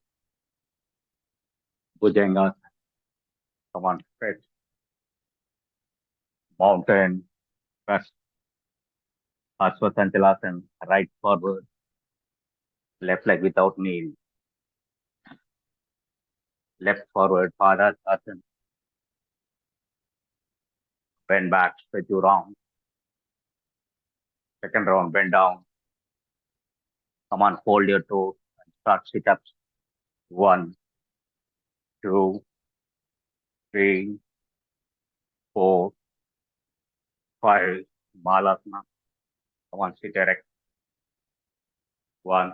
Bhujangasana. Come on, stretch. Mountain, press. Aswathanchalasana, right forward. Left leg without knee. Left forward, Padasana. Bend back, stretch your arm. Second round, bend down. Come on, hold your toes and start sit-ups. 1 2 3 4 5. Malasana. Come on, sit erect. 1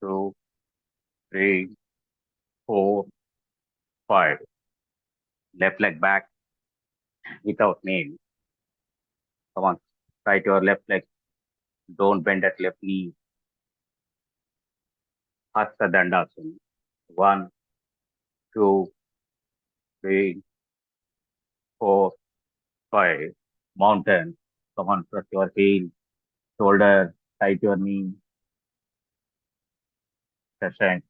2 3 4 5. Left leg back without knee. Come on, tight your left leg. Don't bend that left knee. Hasta Dandasana. 1 2 3 4 5. Mountain. Come on, press your heel, shoulder, tight your knee. Session.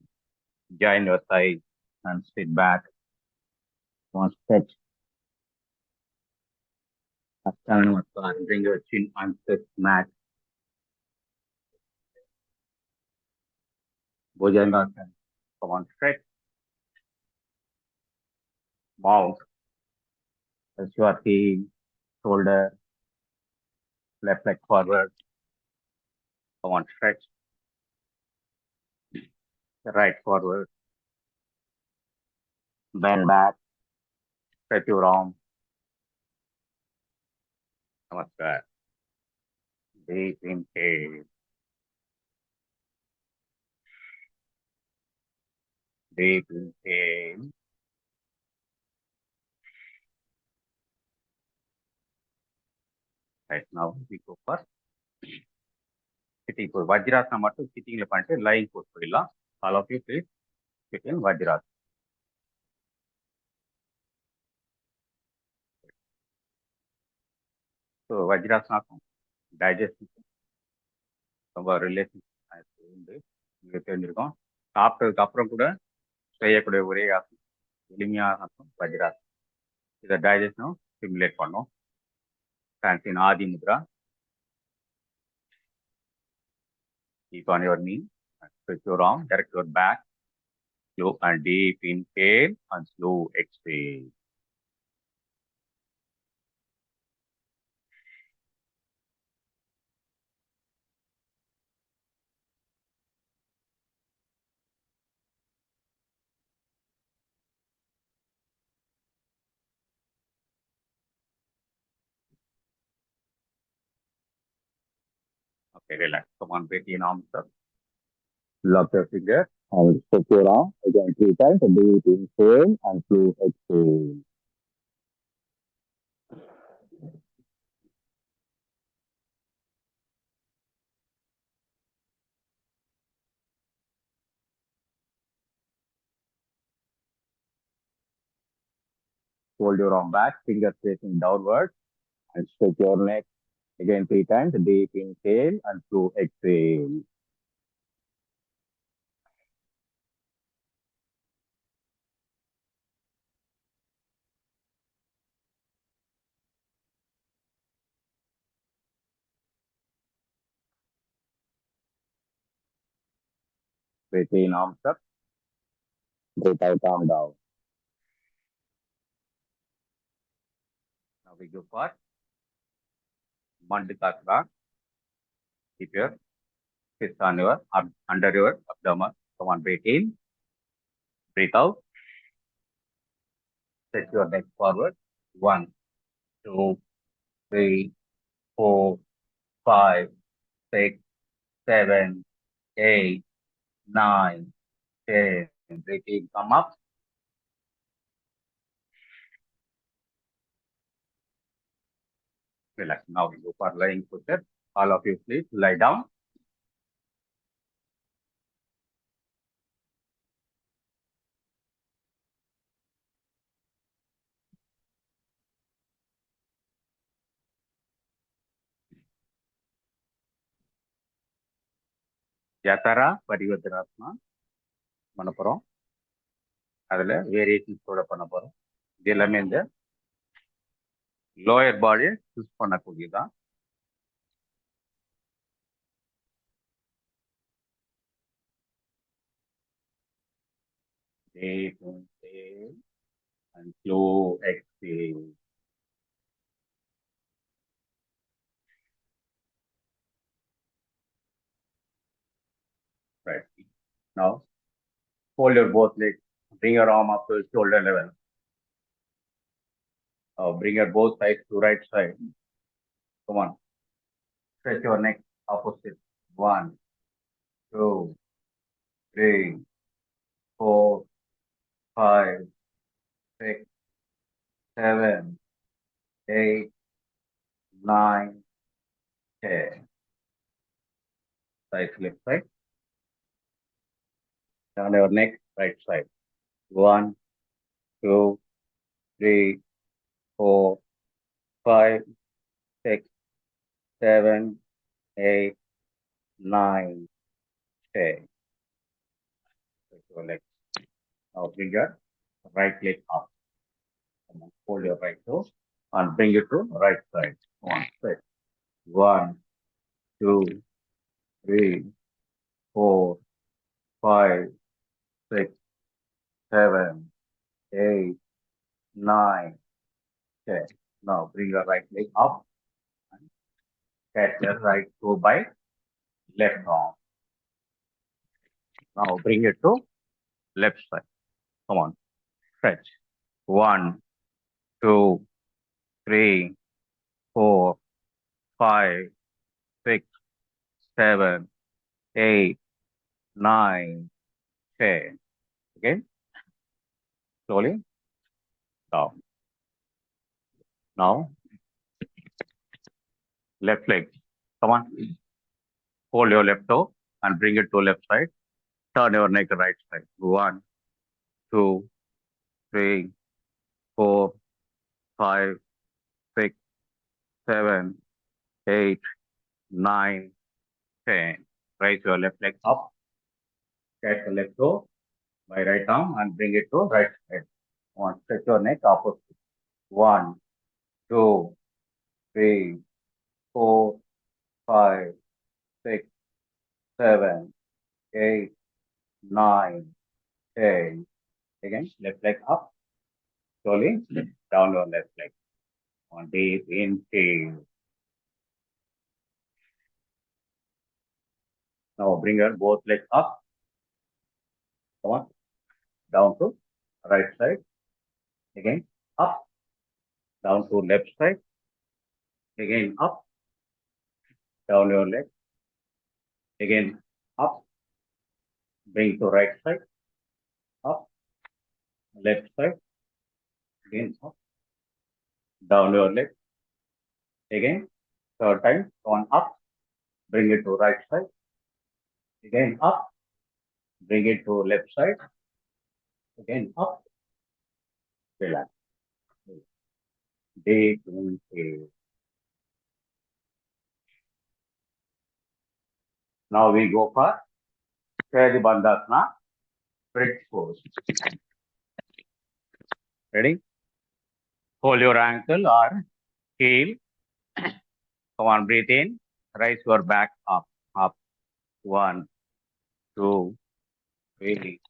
Join your thighs and sit back. Come on, stretch. Ashtanga Namaskar. Bring your chin on the mat. Bhujangasana. Come on, stretch. Mount. Press your heel, shoulder, left leg forward. Come on, stretch. Right forward. Bend back. Stretch your arm. Namaskar. Deep inhale. Deep inhale. Right now we go for sitting pose. Vajrasana மட்டும் sitting ல பண்ணிட்டு lying pose போயிடலாம். All of you please sit in Vajrasana. So வஜ்ராசனாக்கும் டைஜஷனுக்கும் ரொம்ப relation உண்டு. உங்களுக்கு தெரிஞ்சிருக்கும். சாப்பிட்டதுக்கு அப்புறம் கூட செய்யக்கூடிய ஒரே ஆசனம், எளிமையான ஆசனம் வஜ்ராசனம். இதை டைஜஷனும் ஸ்டிமுலேட் பண்ணும். Stands in Adi Mudra. Keep on your knee, stretch your arm, direct your back, slow and deep inhale and slow exhale. Okay, relax. Come on, breathe in, arms up. Lock your finger and stretch your arm again 3 times. Deep inhale and slow exhale. Hold your arm back, fingers facing downward, and stretch your neck again 3 times. Deep inhale and slow exhale. Breathe in, arms up. Breathe out, arm down. Now we go for Mandikasana. Keep your fist on your under your abdomen. Come on, breathe in, breathe out. Stretch your neck forward. 1, 2, 3, 4, 5, 6, 7, 8, 9, 10. Breathe in, come up. Relax. Now we go for lying posture. All of you please lie down. Yatara Parivartanasana பண்ண போறோம். அதுல வேரியேஷன்ஸோட பண்ண போறோம். இது எல்லாமே இந்த lower பாடியை use பண்ணக்கூடியதான். Deep inhale and slow exhale. Right. Now, fold your both legs. Bring your arm up to shoulder level. Bring your both sides to right side. Come on. Stretch your neck opposite. 1, 2, 3, 4, 5, 6, 7, 8, 9, 10. Side left side. Turn your neck right side. 1, 2, 3, 4, 5, 6, 7, 8, 9, 10. Stretch your leg. Now bring your right leg up. Come on, hold your right toe and bring it to right side. Come on, stretch. 1, 2, 3, 4, 5, 6, 7, 8, 9, 10. Now bring your right leg up and catch your right toe by left arm. Now bring it to left side. Come on, stretch. 1, 2, 3, 4, 5, 6, 7, 8, 9, 10. Again, slowly down. Now, left leg. Come on. Hold your left toe and bring it to left side. Turn your neck right side. 1, 2, 3, 4, 5, 6, 7, 8, 9, 10. Raise your left leg up. Catch the left toe by right arm and bring it to right side. One, stretch your neck opposite. 1, 2, 3, 4, 5, 6, 7, 8, 9, 10. Again, left leg up. Slowly down your left leg. One deep inhale. Now bring your both legs up. Come on. Down to right side. Again, up. Down to left side. Again, up. Down your leg. Again, up. Bring to right side. Up. Left side. Again, up. Down your leg. Again, third time. One up. Bring it to right side. Again, up. Bring it to left side. Again, up. Relax. Deep inhale. Now we go for Shayari Bandhasana, bridge pose. Ready? Hold your ankle or heel. Come on, breathe in. Raise your back up, up. 1, 2, 3,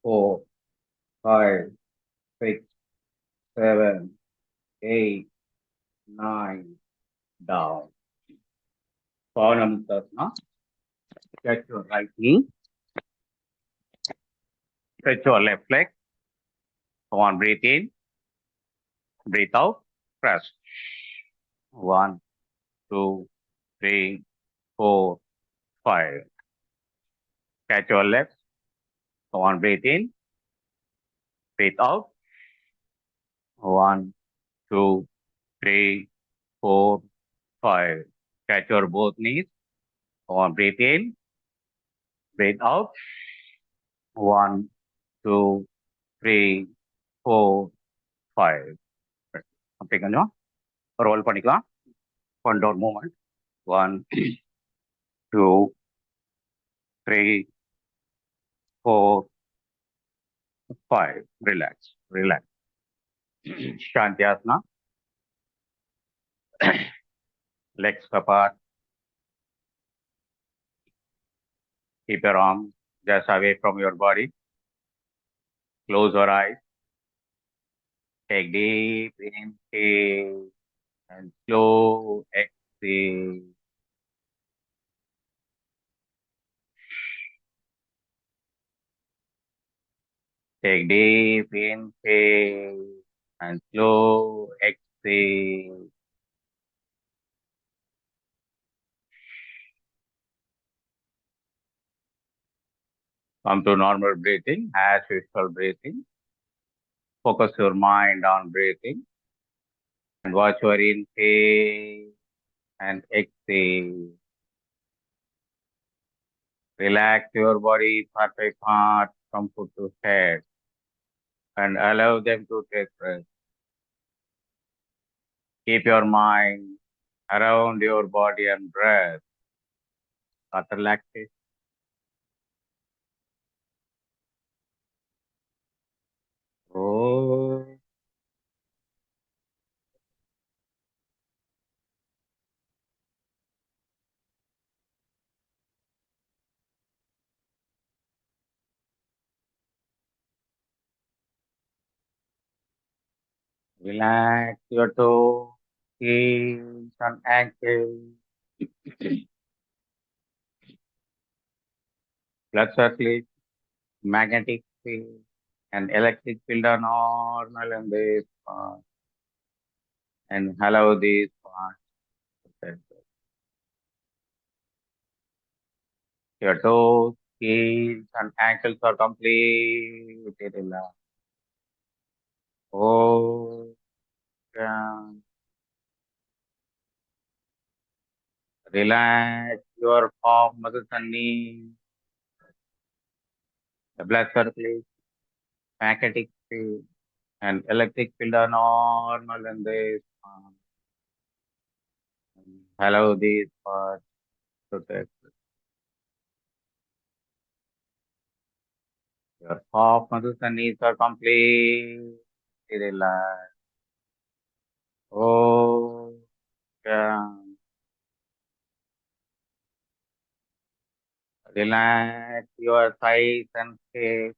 4, 5, 6, 7, 8, 9, down. Pavanamudrasana. Stretch your right knee. Stretch your left leg. Come on, breathe in. Breathe out. Press. 1, 2, 3, 4, 5. Catch your left. Come on, breathe in. Breathe out. 1, 2, 3, 4, 5. Catch your both knees. Come on, breathe in. Breathe out. 1, 2, 3, 4, 5. அப்படி கொஞ்சம் role பண்ணிக்கலாம். Contour movement. 1, 2, 3, 4, 5. Relax. Relax. Shantyasana. Legs apart. Keep your arms just away from your body. Close your eyes. Take deep inhale and slow exhale. Take deep inhale and slow exhale. Come to normal breathing, as usual breathing. Focus your mind on breathing and watch your inhale and exhale. Relax your body part by part from foot to head and allow them to take rest. Keep your mind around your body and breath. Not relaxation. Oh. Relax your toes, heels, and ankles. Blood circulation, magnetic field, and electric field are normal in this part. And allow these parts to center. Your toes, heels, and ankles are completely relaxed. Oh, yeah. Relax your palm, muscles, and knees. The blood circulation, magnetic field, and electric field are normal in this part. allow these parts to take. Your half muscles and knees are complete. Relax. Oh, yeah. Relax your thighs and hips.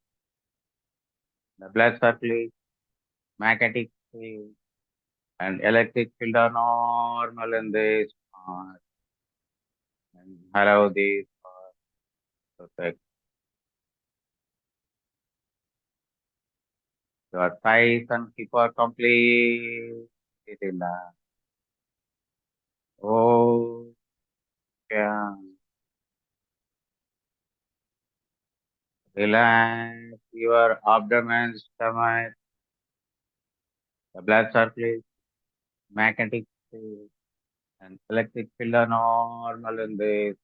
The blood circulation, magnetic field, and electric field are normal in this part. And allow these parts to take. Your thighs and hips are complete. Relax. Oh, yeah. Relax your abdomen, stomach, the blood circulation, magnetic field, and electric field are normal in this.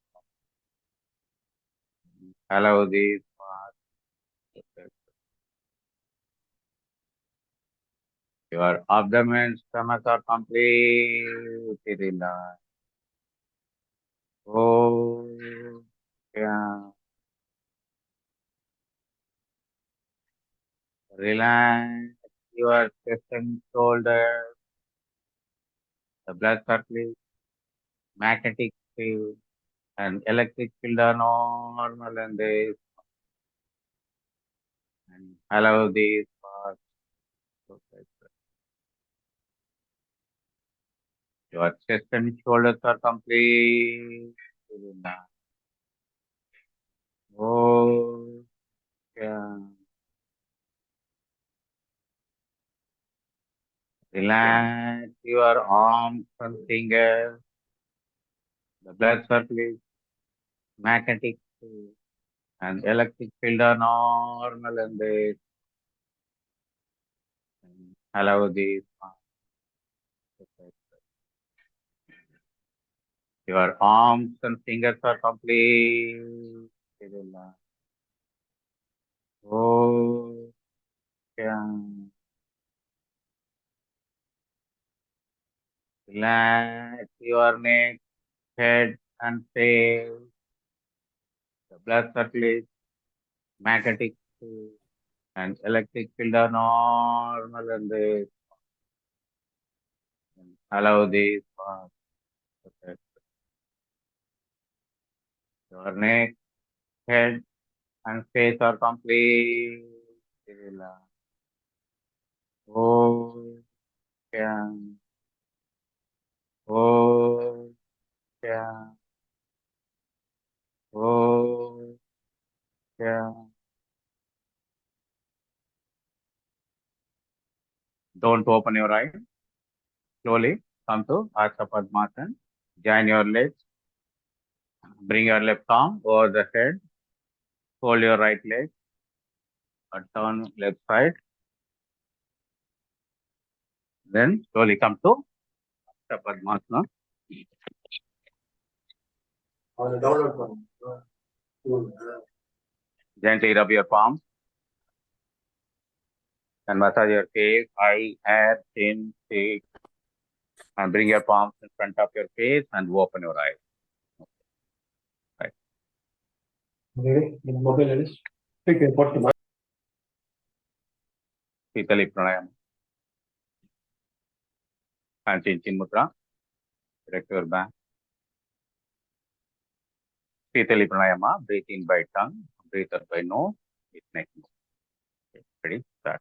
Allow these parts to take. Your abdomen, stomach are completely relaxed. Oh, yeah. Relax your chest and shoulders, the blood circulation, magnetic field, and electric field are normal in this. And allow these parts to take. Your chest and shoulders are completely relaxed. Oh, yeah. Relax your arms and fingers, the blood circulation, magnetic field, and electric field are normal in this. And allow these arms to take. Your arms and fingers are completely relaxed. Oh, yeah. Relax your neck, head, and face, the blood circulation, magnetic field, and electric field are normal in this. And allow these parts to take. Your neck, head, and face are completely relaxed. Oh, yeah. Oh, yeah. Oh, yeah. Don't open your eyes. Slowly come to Ardha Padmasana. Join your legs. Bring your left arm over the head. Hold your right leg. Turn left side. Then slowly come to Ardha Padmasana. Gently rub your palms and massage your face, eye, hair, chin, cheek, and bring your palms in front of your face and open your eyes. Right. Sitali Pranayama. And Chin Chin Mudra. Direct your back. Sitali Pranayama. Breathe in by tongue. Breathe out by nose. With neck. Okay. Ready? Start.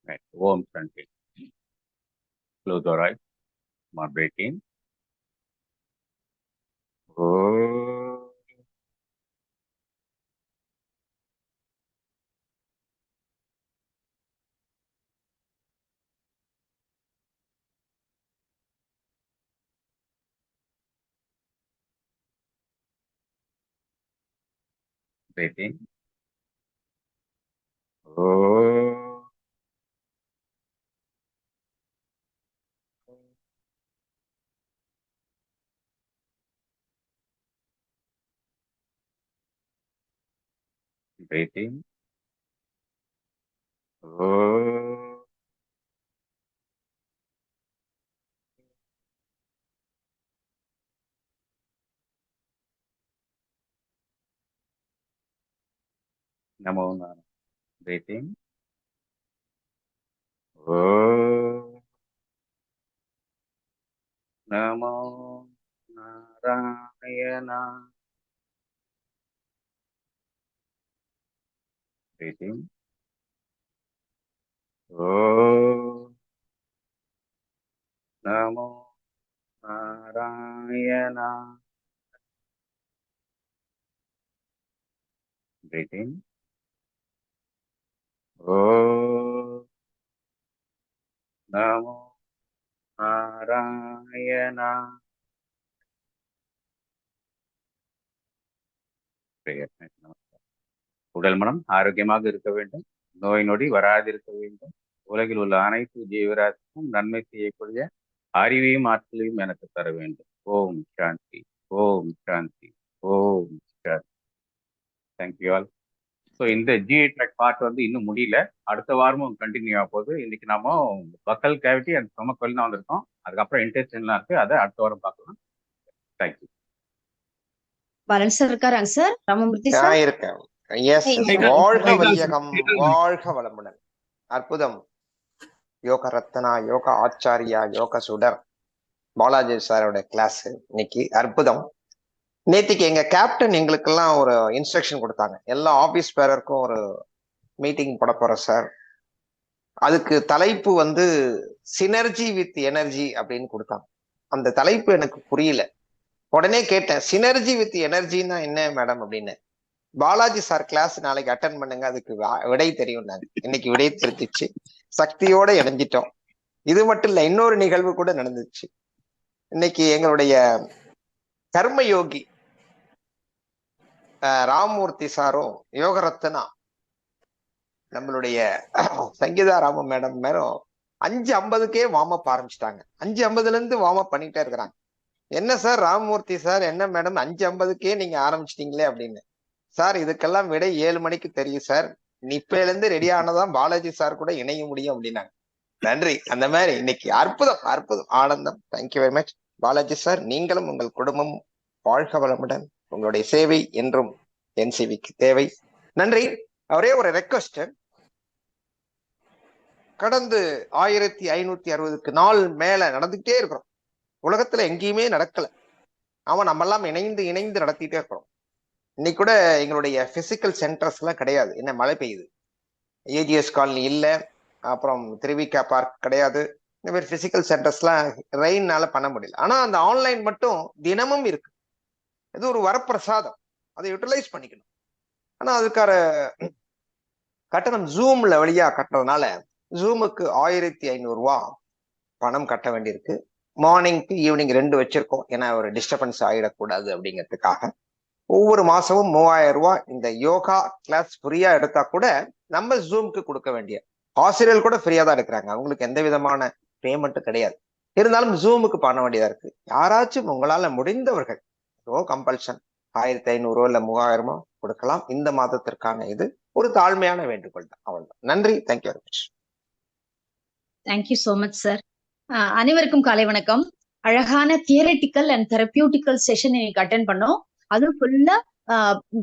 Right. Warm Shanti. Close your eyes. More breathe in. Oh. Breathe in. Oh. Breathe in. Oh. Namo Narayana. Breathe in. Oh. Namo Narayana. Breathe in. Oh. Namo Narayana. Breathe in. Oh. Namo Narayana. Prayer. உடல் மனம் ஆரோக்கியமாக இருக்க வேண்டும், நோய் நொடி வராதிருக்க வேண்டும், உலகில் உள்ள அனைத்து ஜீவராசிக்கும் நன்மை செய்யக்கூடிய அறிவையும் ஆற்றலையும் எனக்கு தர வேண்டும். Om Shanti, Om Shanti, Om Shanti. Thank you all. So இந்த ஜிஐ ட்ராக் பார்ட் வந்து இன்னும் முடியல, அடுத்த வாரமும் கண்டினியூ ஆக போகுது. இன்னைக்கு நாம பக்கல் கேவிட்டி அண்ட் ஸ்டொமக் தான் வந்திருக்கோம். அதுக்கப்புறம் இன்டெஸ்டின்லாம் இருக்கு, அதை அடுத்த வாரம் பார்க்கலாம். தேங்க்யூ. பாலன் சார் இருக்காராங்க சார்? ராமமூர்த்தி சார் இருக்கேன். எஸ், வாழ்க வையகம், வாழ்க வளமுடன். அற்புதம். யோக ரத்னா, யோக ஆச்சாரியா, யோக சுடர் பாலாஜி சாரோட கிளாஸ் இன்னைக்கு அற்புதம். நேத்திக்கு எங்க கேப்டன் எங்களுக்கெல்லாம் ஒரு இன்ஸ்ட்ரக்ஷன் கொடுத்தாங்க. எல்லா ஆபீஸ் பேரருக்கும் ஒரு மீட்டிங் போட போறோம் சார். அதுக்கு தலைப்பு வந்து சினர்ஜி வித் எனர்ஜி அப்படின்னு கொடுத்தாங்க. அந்த தலைப்பு எனக்கு புரியல. உடனே கேட்டேன், சினர்ஜி வித் எனர்ஜின்னா என்ன மேடம் அப்படின்னு. பாலாஜி சார் கிளாஸ் நாளைக்கு அட்டன் பண்ணுங்க, அதுக்கு விடை தெரியும். நாங்க இன்னைக்கு விடை தெரிஞ்சிச்சு, சக்தியோட இணைஞ்சிட்டோம். இது மட்டும் இல்ல, இன்னொரு நிகழ்வு கூட நடந்துச்சு. இன்னைக்கு எங்களுடைய கர்மயோகி ராமமூர்த்தி சாரும் யோகரத்னா நம்மளுடைய சங்கீதா ராம மேடம் மேலும் 5:50க்கே வார்ம் அப் ஆரம்பிச்சிட்டாங்க. 5:50ல இருந்து வார்ம் அப் பண்ணிட்டே இருக்கிறாங்க. என்ன சார் ராமமூர்த்தி சார், என்ன மேடம் 5:50க்கே நீங்க ஆரம்பிச்சிட்டீங்களே அப்படின்னு. சார் இதுக்கெல்லாம் விட 7 மணிக்கு தெரியும் சார், இப்பல இருந்து ரெடி ஆனதான் பாலாஜி சார் கூட இணைய முடியும் அப்படின்னாங்க. நன்றி. அந்த மாதிரி இன்னைக்கு அற்புதம், அற்புதம், ஆனந்தம். Thank you very much Balaji sir. நீங்களும் உங்கள் குடும்பம் வாழ்க வளமுடன். உங்களுடைய சேவை என்றும் என்சிவிக்கு தேவை. நன்றி. ஒரே ஒரு ரெக்வஸ்ட், கடந்து 1560க்கு நாள் மேல நடந்துகிட்டே இருக்கிறோம். உலகத்துல எங்கேயுமே நடக்கல. அவன் நம்ம எல்லாம் இணைந்து இணைந்து நடத்திட்டே இருக்கிறோம். இன்னைக்கு கூட எங்களுடைய பிசிக்கல் சென்டர்ஸ் எல்லாம் கிடையாது. என்ன மழை பெய்யுது, ஏஜிஎஸ் காலனி இல்ல, அப்புறம் திருவிக்கா பார்க் கிடையாது. இந்த மாதிரி பிசிக்கல் சென்டர்ஸ் எல்லாம் ரெயின்னால பண்ண முடியல. ஆனா அந்த ஆன்லைன் மட்டும் தினமும் இருக்கு. இது ஒரு வரப்பிரசாதம், அதை யூட்டிலைஸ் பண்ணிக்கணும். ஆனா அதுக்கான கட்டணம் ஜூம்ல வழியா கட்டுறதுனால ஜூமுக்கு 1500 ரூபா பணம் கட்ட வேண்டியிருக்கு. மார்னிங் டு ஈவினிங் 2 வச்சிருக்கோம், ஏன்னா ஒரு டிஸ்டர்பன்ஸ் ஆயிடக்கூடாது அப்படிங்கிறதுக்காக. ஒவ்வொரு மாசமும் 3000 ரூபாய் இந்த யோகா கிளாஸ் ஃப்ரீயா எடுத்தா கூட நம்ம ஜூமுக்கு கொடுக்க வேண்டிய ஆசிரியர்கள் கூட ஃப்ரீயா தான் எடுக்கிறாங்க. அவங்களுக்கு எந்த விதமான பேமெண்ட்டும் கிடையாது. இருந்தாலும் ஜூமுக்கு பண்ண வேண்டியதா இருக்கு. யாராச்சும் உங்களால முடிந்தவர்கள் கம்பல்ஷன் 1500 இல்ல 3000 கொடுக்கலாம். இந்த மாதத்திற்கான இது ஒரு தாழ்மையான வேண்டுகோள் தான், அவ்வளவுதான். நன்றி. Thank you very much. Thank you so much sir. அனைவருக்கும் காலை வணக்கம். அழகான தியரட்டிக்கல் அண்ட் தெரபியூட்டிக்கல் செஷன் இன்னைக்கு அட்டென்ட் பண்ணோம். அதுவும் ஃபுல்லா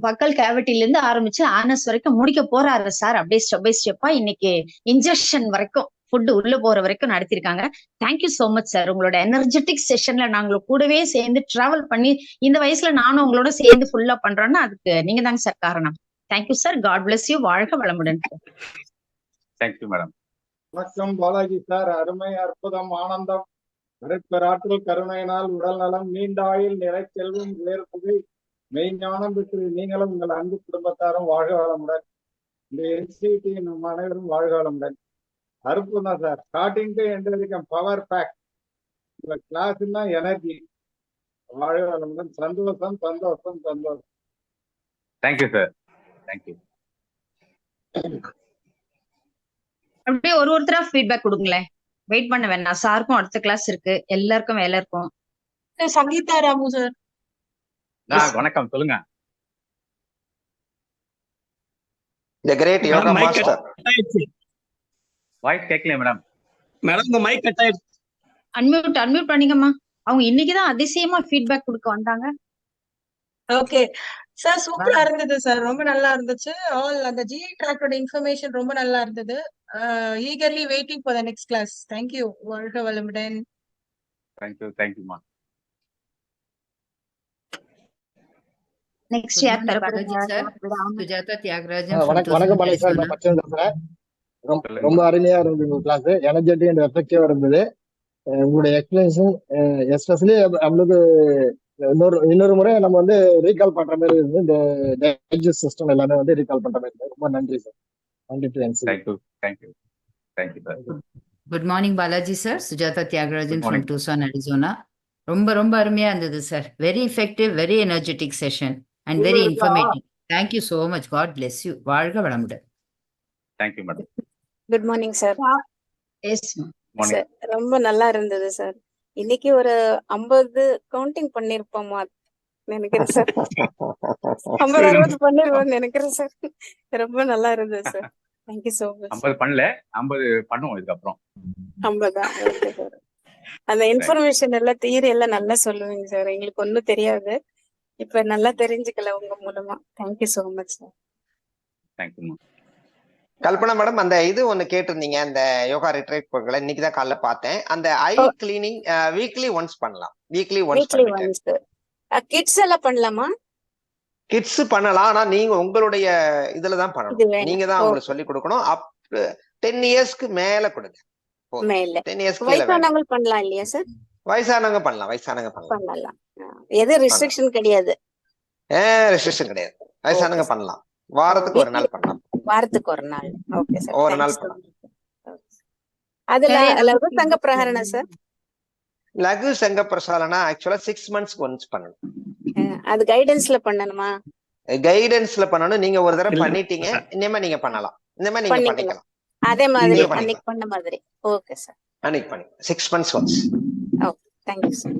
பக்கல் கேவிட்டில இருந்து ஆரம்பிச்சு ஆனஸ் வரைக்கும் முடிக்க போறாரு சார். அப்படியே ஸ்டெப் பை ஸ்டெப்பா இன்னைக்கு இன்ஜெக்ஷன் வரைக்கும், ஃபுட் உள்ள போற வரைக்கும் நடத்திருக்காங்க. Thank you so much sir. உங்களோட எனர்ஜெட்டிக் செஷன்ல நாங்களும் கூடவே சேர்ந்து டிராவல் பண்ணி இந்த வயசுல நானும் உங்களோட சேர்ந்து ஃபுல்லா பண்றோம்னா அதுக்கு நீங்க தாங்க சார் காரணம். Thank you sir. God bless you. வாழ்க வளமுடன். Thank you madam. வணக்கம் பாலாஜி சார். அருமை, அற்புதம், ஆனந்தம். அருட்பெராற்றல் கருணையினால் உடல் நலம், நீண்ட ஆயுள், நிறை செல்வம், உயர்ப்புகை, மெய்ஞானம் பெற்று நீங்களும் உங்கள் அன்பு குடும்பத்தாரும் வாழ்க வளமுடன். இந்த என்சிடி நம் அனைவரும் வாழ்க வளமுடன். அற்புதம் சார். ஸ்டார்டிங் டு எண்ட் வரைக்கும் பவர் பேக். இந்த கிளாஸ் தான் எனர்ஜி. வாழ்க வளமுடன். சந்தோஷம், சந்தோஷம், சந்தோஷம். Thank you sir. தேங்க்யூ. அப்படியே ஒருத்தரா ஃபீட்பேக் கொடுங்களேன். வெயிட் பண்ண வேணாம். சாருக்கும் அடுத்த கிளாஸ் இருக்கு, எல்லாருக்கும் வேலை இருக்கும். சங்கீதா ராமு சார். வணக்கம், சொல்லுங்க. The great yoga mic master. Cut ஆயிடுச்சு வாய்ஸ் கேட்கலையே மேடம். மேடம், இந்த மைக் கட் ஆயிடுச்சு. அன்மியூட் பண்ணிக்கம்மா. அவங்க இன்னைக்குதான் அதிசயமா ஃபீட்பேக் கொடுக்க வந்தாங்க. ஓகே சார், சூப்பரா இருந்தது சார், ரொம்ப நல்லா இருந்துச்சு. ஆல் அந்த ஜிஐ ட்ராக்கோட இன்ஃபர்மேஷன் ரொம்ப நல்லா இருந்தது. Eagerly waiting for the next class. Thank you. வாழ்க வளமுடன். தேங்க்யூமா. நெக்ஸ்ட் Good யார் morning, Balaji sir. தரப்போறாங்க? Sujata Tyagarajan from வணக்கம் பாலாஜி சார், Arizona. நான் பச்சன் பேசுறேன். சொல்லுங்க ரொம்ப மேடம். அருமையா இருந்தது உங்க கிளாஸ், எனர்ஜெட்டிக் அண்ட் எஃபெக்டிவா இருந்தது. உங்களுடைய எக்ஸ்பிளனேஷன் எஸ்பெஷலி நம்மளுக்கு இன்னொரு முறை நம்ம வந்து ரீகால் பண்ற மாதிரி இருந்து, இந்த டைஜஸ்ட் சிஸ்டம் எல்லாமே வந்து ரீகால் பண்ற மாதிரி இருந்தது. ரொம்ப நன்றி சார். நன்றி டு என்சி. Thank you sir. Good morning, Balaji sir. Sujata Tyagarajan Good from morning. Tucson, Arizona. ரொம்ப அருமையா இருந்தது sir. Very effective, very energetic session and very informative. Thank you so much. God bless you. வாழ்க வளமுடன். Thank you madam. Good morning sir. Yes morning. Sir ரொம்ப நல்லா இருந்தது sir. இன்னைக்கு ஒரு 50 கவுண்டிங் பண்ணிருப்போமா நினைக்கிறேன் சார். 50-60 பண்ணிருப்போம்னு நினைக்கிறேன் சார். ரொம்ப நல்லா இருந்தது சார். Thank you so much. 50 பண்ணல, 50 பண்ணுவோம் இதுக்கப்புறம். 50 ஓகே சார். அந்த இன்ஃபர்மேஷன் எல்லாம் தியரி எல்லாம் நல்லா சொல்லுவீங்க சார். எங்களுக்கு ஒன்றும் தெரியாது, இப்ப நல்லா தெரிஞ்சுக்கல உங்க மூலமா. Thank you so much sir. தேங்க்யூமா. கல்பனா மேடம், அந்த இது ஒண்ணு கேட்டிருந்தீங்க, அந்த யோகா ரிட்ரீட் ப்ரோக்ராம் இன்னைக்குதான் காலைல பார்த்தேன். அந்த ஐ கிளீனிங் வீக்லி ஒன்ஸ் பண்ணலாம். Weekly weekly once once. Kids எல்லாம் பண்ணலாமா? கிட்ஸ் பண்ணலாம், ஆனா நீங்க உங்களுடைய இதுலதான் இது பண்ணணும். வேணும். நீங்க தான் அவங்களுக்கு சொல்லி கொடுக்கணும். 10 இயர்ஸ்க்கு மேல கொடுங்க. மேல 10 இயர்ஸ்க்கு கீழே வேண்டாம். வயசானவங்க பண்ணலாம் இல்லையா சார்? வயசானவங்க பண்ணலாம். பண்ணலாம். எது ரெஸ்ட்ரிக்ஷன் கிடையாது? ரெஸ்ட்ரிக்ஷன் கிடையாது. வயசானவங்க பண்ணலாம். வாரத்துக்கு ஒரு நாள் பண்ணலாம். வாரத்துக்கு ஒரு நாள். Okay sir. ஒரு நாள் பண்ணலாம். அதுல லகு சங்க பிரகரண சார், லகு சங்க பிரசாலனா ஆக்சுவலா 6 monthsக்கு ஒன்ஸ் பண்ணணும். அது கைடன்ஸ்ல பண்ணணுமா? கைடன்ஸ்ல பண்ணணும். நீங்க ஒரு தடவை பண்ணிட்டீங்க, இனிமே நீங்க பண்ணலாம். இனிமே நீங்க பண்ணிக்கலாம். அதே மாதிரி நீங்க பண்ணிக்கலாம். அன்னைக்கு பண்ண மாதிரி. Okay sir. அன்னைக்கு பண்ணி 6 months once. Okay, thank you sir.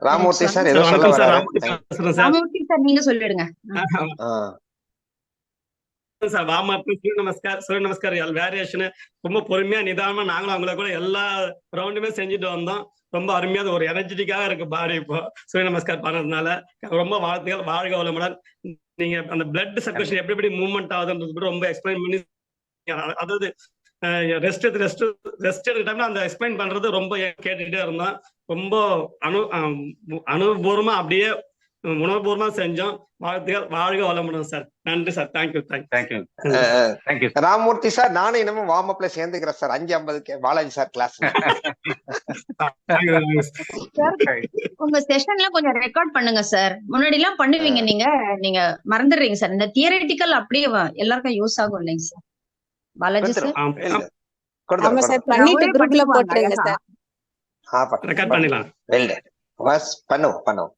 Ramurthy sir ஏதோ சொல்ல வணக்கம் சார். வராரு. ராமூர்த்தி பேசுறேன் சார். ராமமூர்த்தி சார், நீங்க சொல்லிடுங்க. சார் வார்ம் சூரிய நமஸ்கார் வேரியேஷன் ரொம்ப பொறுமையா நிதானமா நாங்களும் அவங்கள கூட எல்லா ரவுண்டுமே செஞ்சுட்டு வந்தோம். ரொம்ப அருமையா ஒரு எனர்ஜெட்டிக்காக இருக்கு பாடி இப்போ சூரிய நமஸ்கார் பண்ணதுனால. ரொம்ப வாழ்த்துக்கள். வாழ்க வளமுடன். நீங்க அந்த பிளட் சர்க்குலேஷன் எப்படி மூவ்மெண்ட் ஆகுதுன்றது ரொம்ப எக்ஸ்பிளைன் பண்ணி, அதாவது ரெஸ்ட் எடுக்கிற டைம்ல அந்த எக்ஸ்பிளைன் பண்றது ரொம்ப கேட்டுட்டே இருந்தோம். ரொம்ப அனுபவமா அப்படியே உணர்வுபூர்வமா செஞ்சோம். வாழ்த்துக்கள். வாழ்க வளமுடன் சார். நன்றி சார். தேங்க்யூ. ராமூர்த்தி சார், நானும் இன்னமும் வார்ம் அப்ல சேர்ந்துக்கிறேன் சார். 5:50 Balaji sir class. உங்க செஷன்ல கொஞ்சம் ரெக்கார்ட் பண்ணுங்க சார். முன்னாடி எல்லாம் பண்ணுவீங்க, நீங்க மறந்துடுறீங்க சார். இந்த தியரிட்டிக்கல் அப்படியே எல்லாருக்கும் யூஸ் ஆகும் இல்லைங்க சார். பாலாஜி சார் ஆமா சார், பண்ணிட்டு குரூப்ல போட்டுருங்க சார். ரெக்கார்ட் பண்ணிடலாம். பண்ணுவோம்.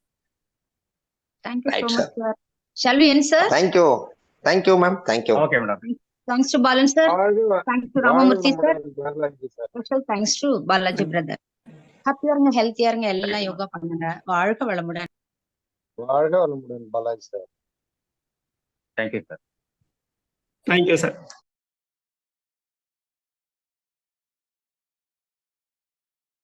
Thank you so Right, much, sir. Shall we end, sir? Thank you ma'am. Okay madam. Thanks to Balan sir. Thanks to Ramamurthy sir. Balaji sir. Special thanks to Balaji brother. ஹாப்பியா இருங்க, ஹெல்த்தியா இருங்க, எல்லாம் யோகா பண்ணுங்க. வாழ்க வளமுடன். வாழ்க வளமுடன் Balaji sir. Thank you sir. Thank you sir.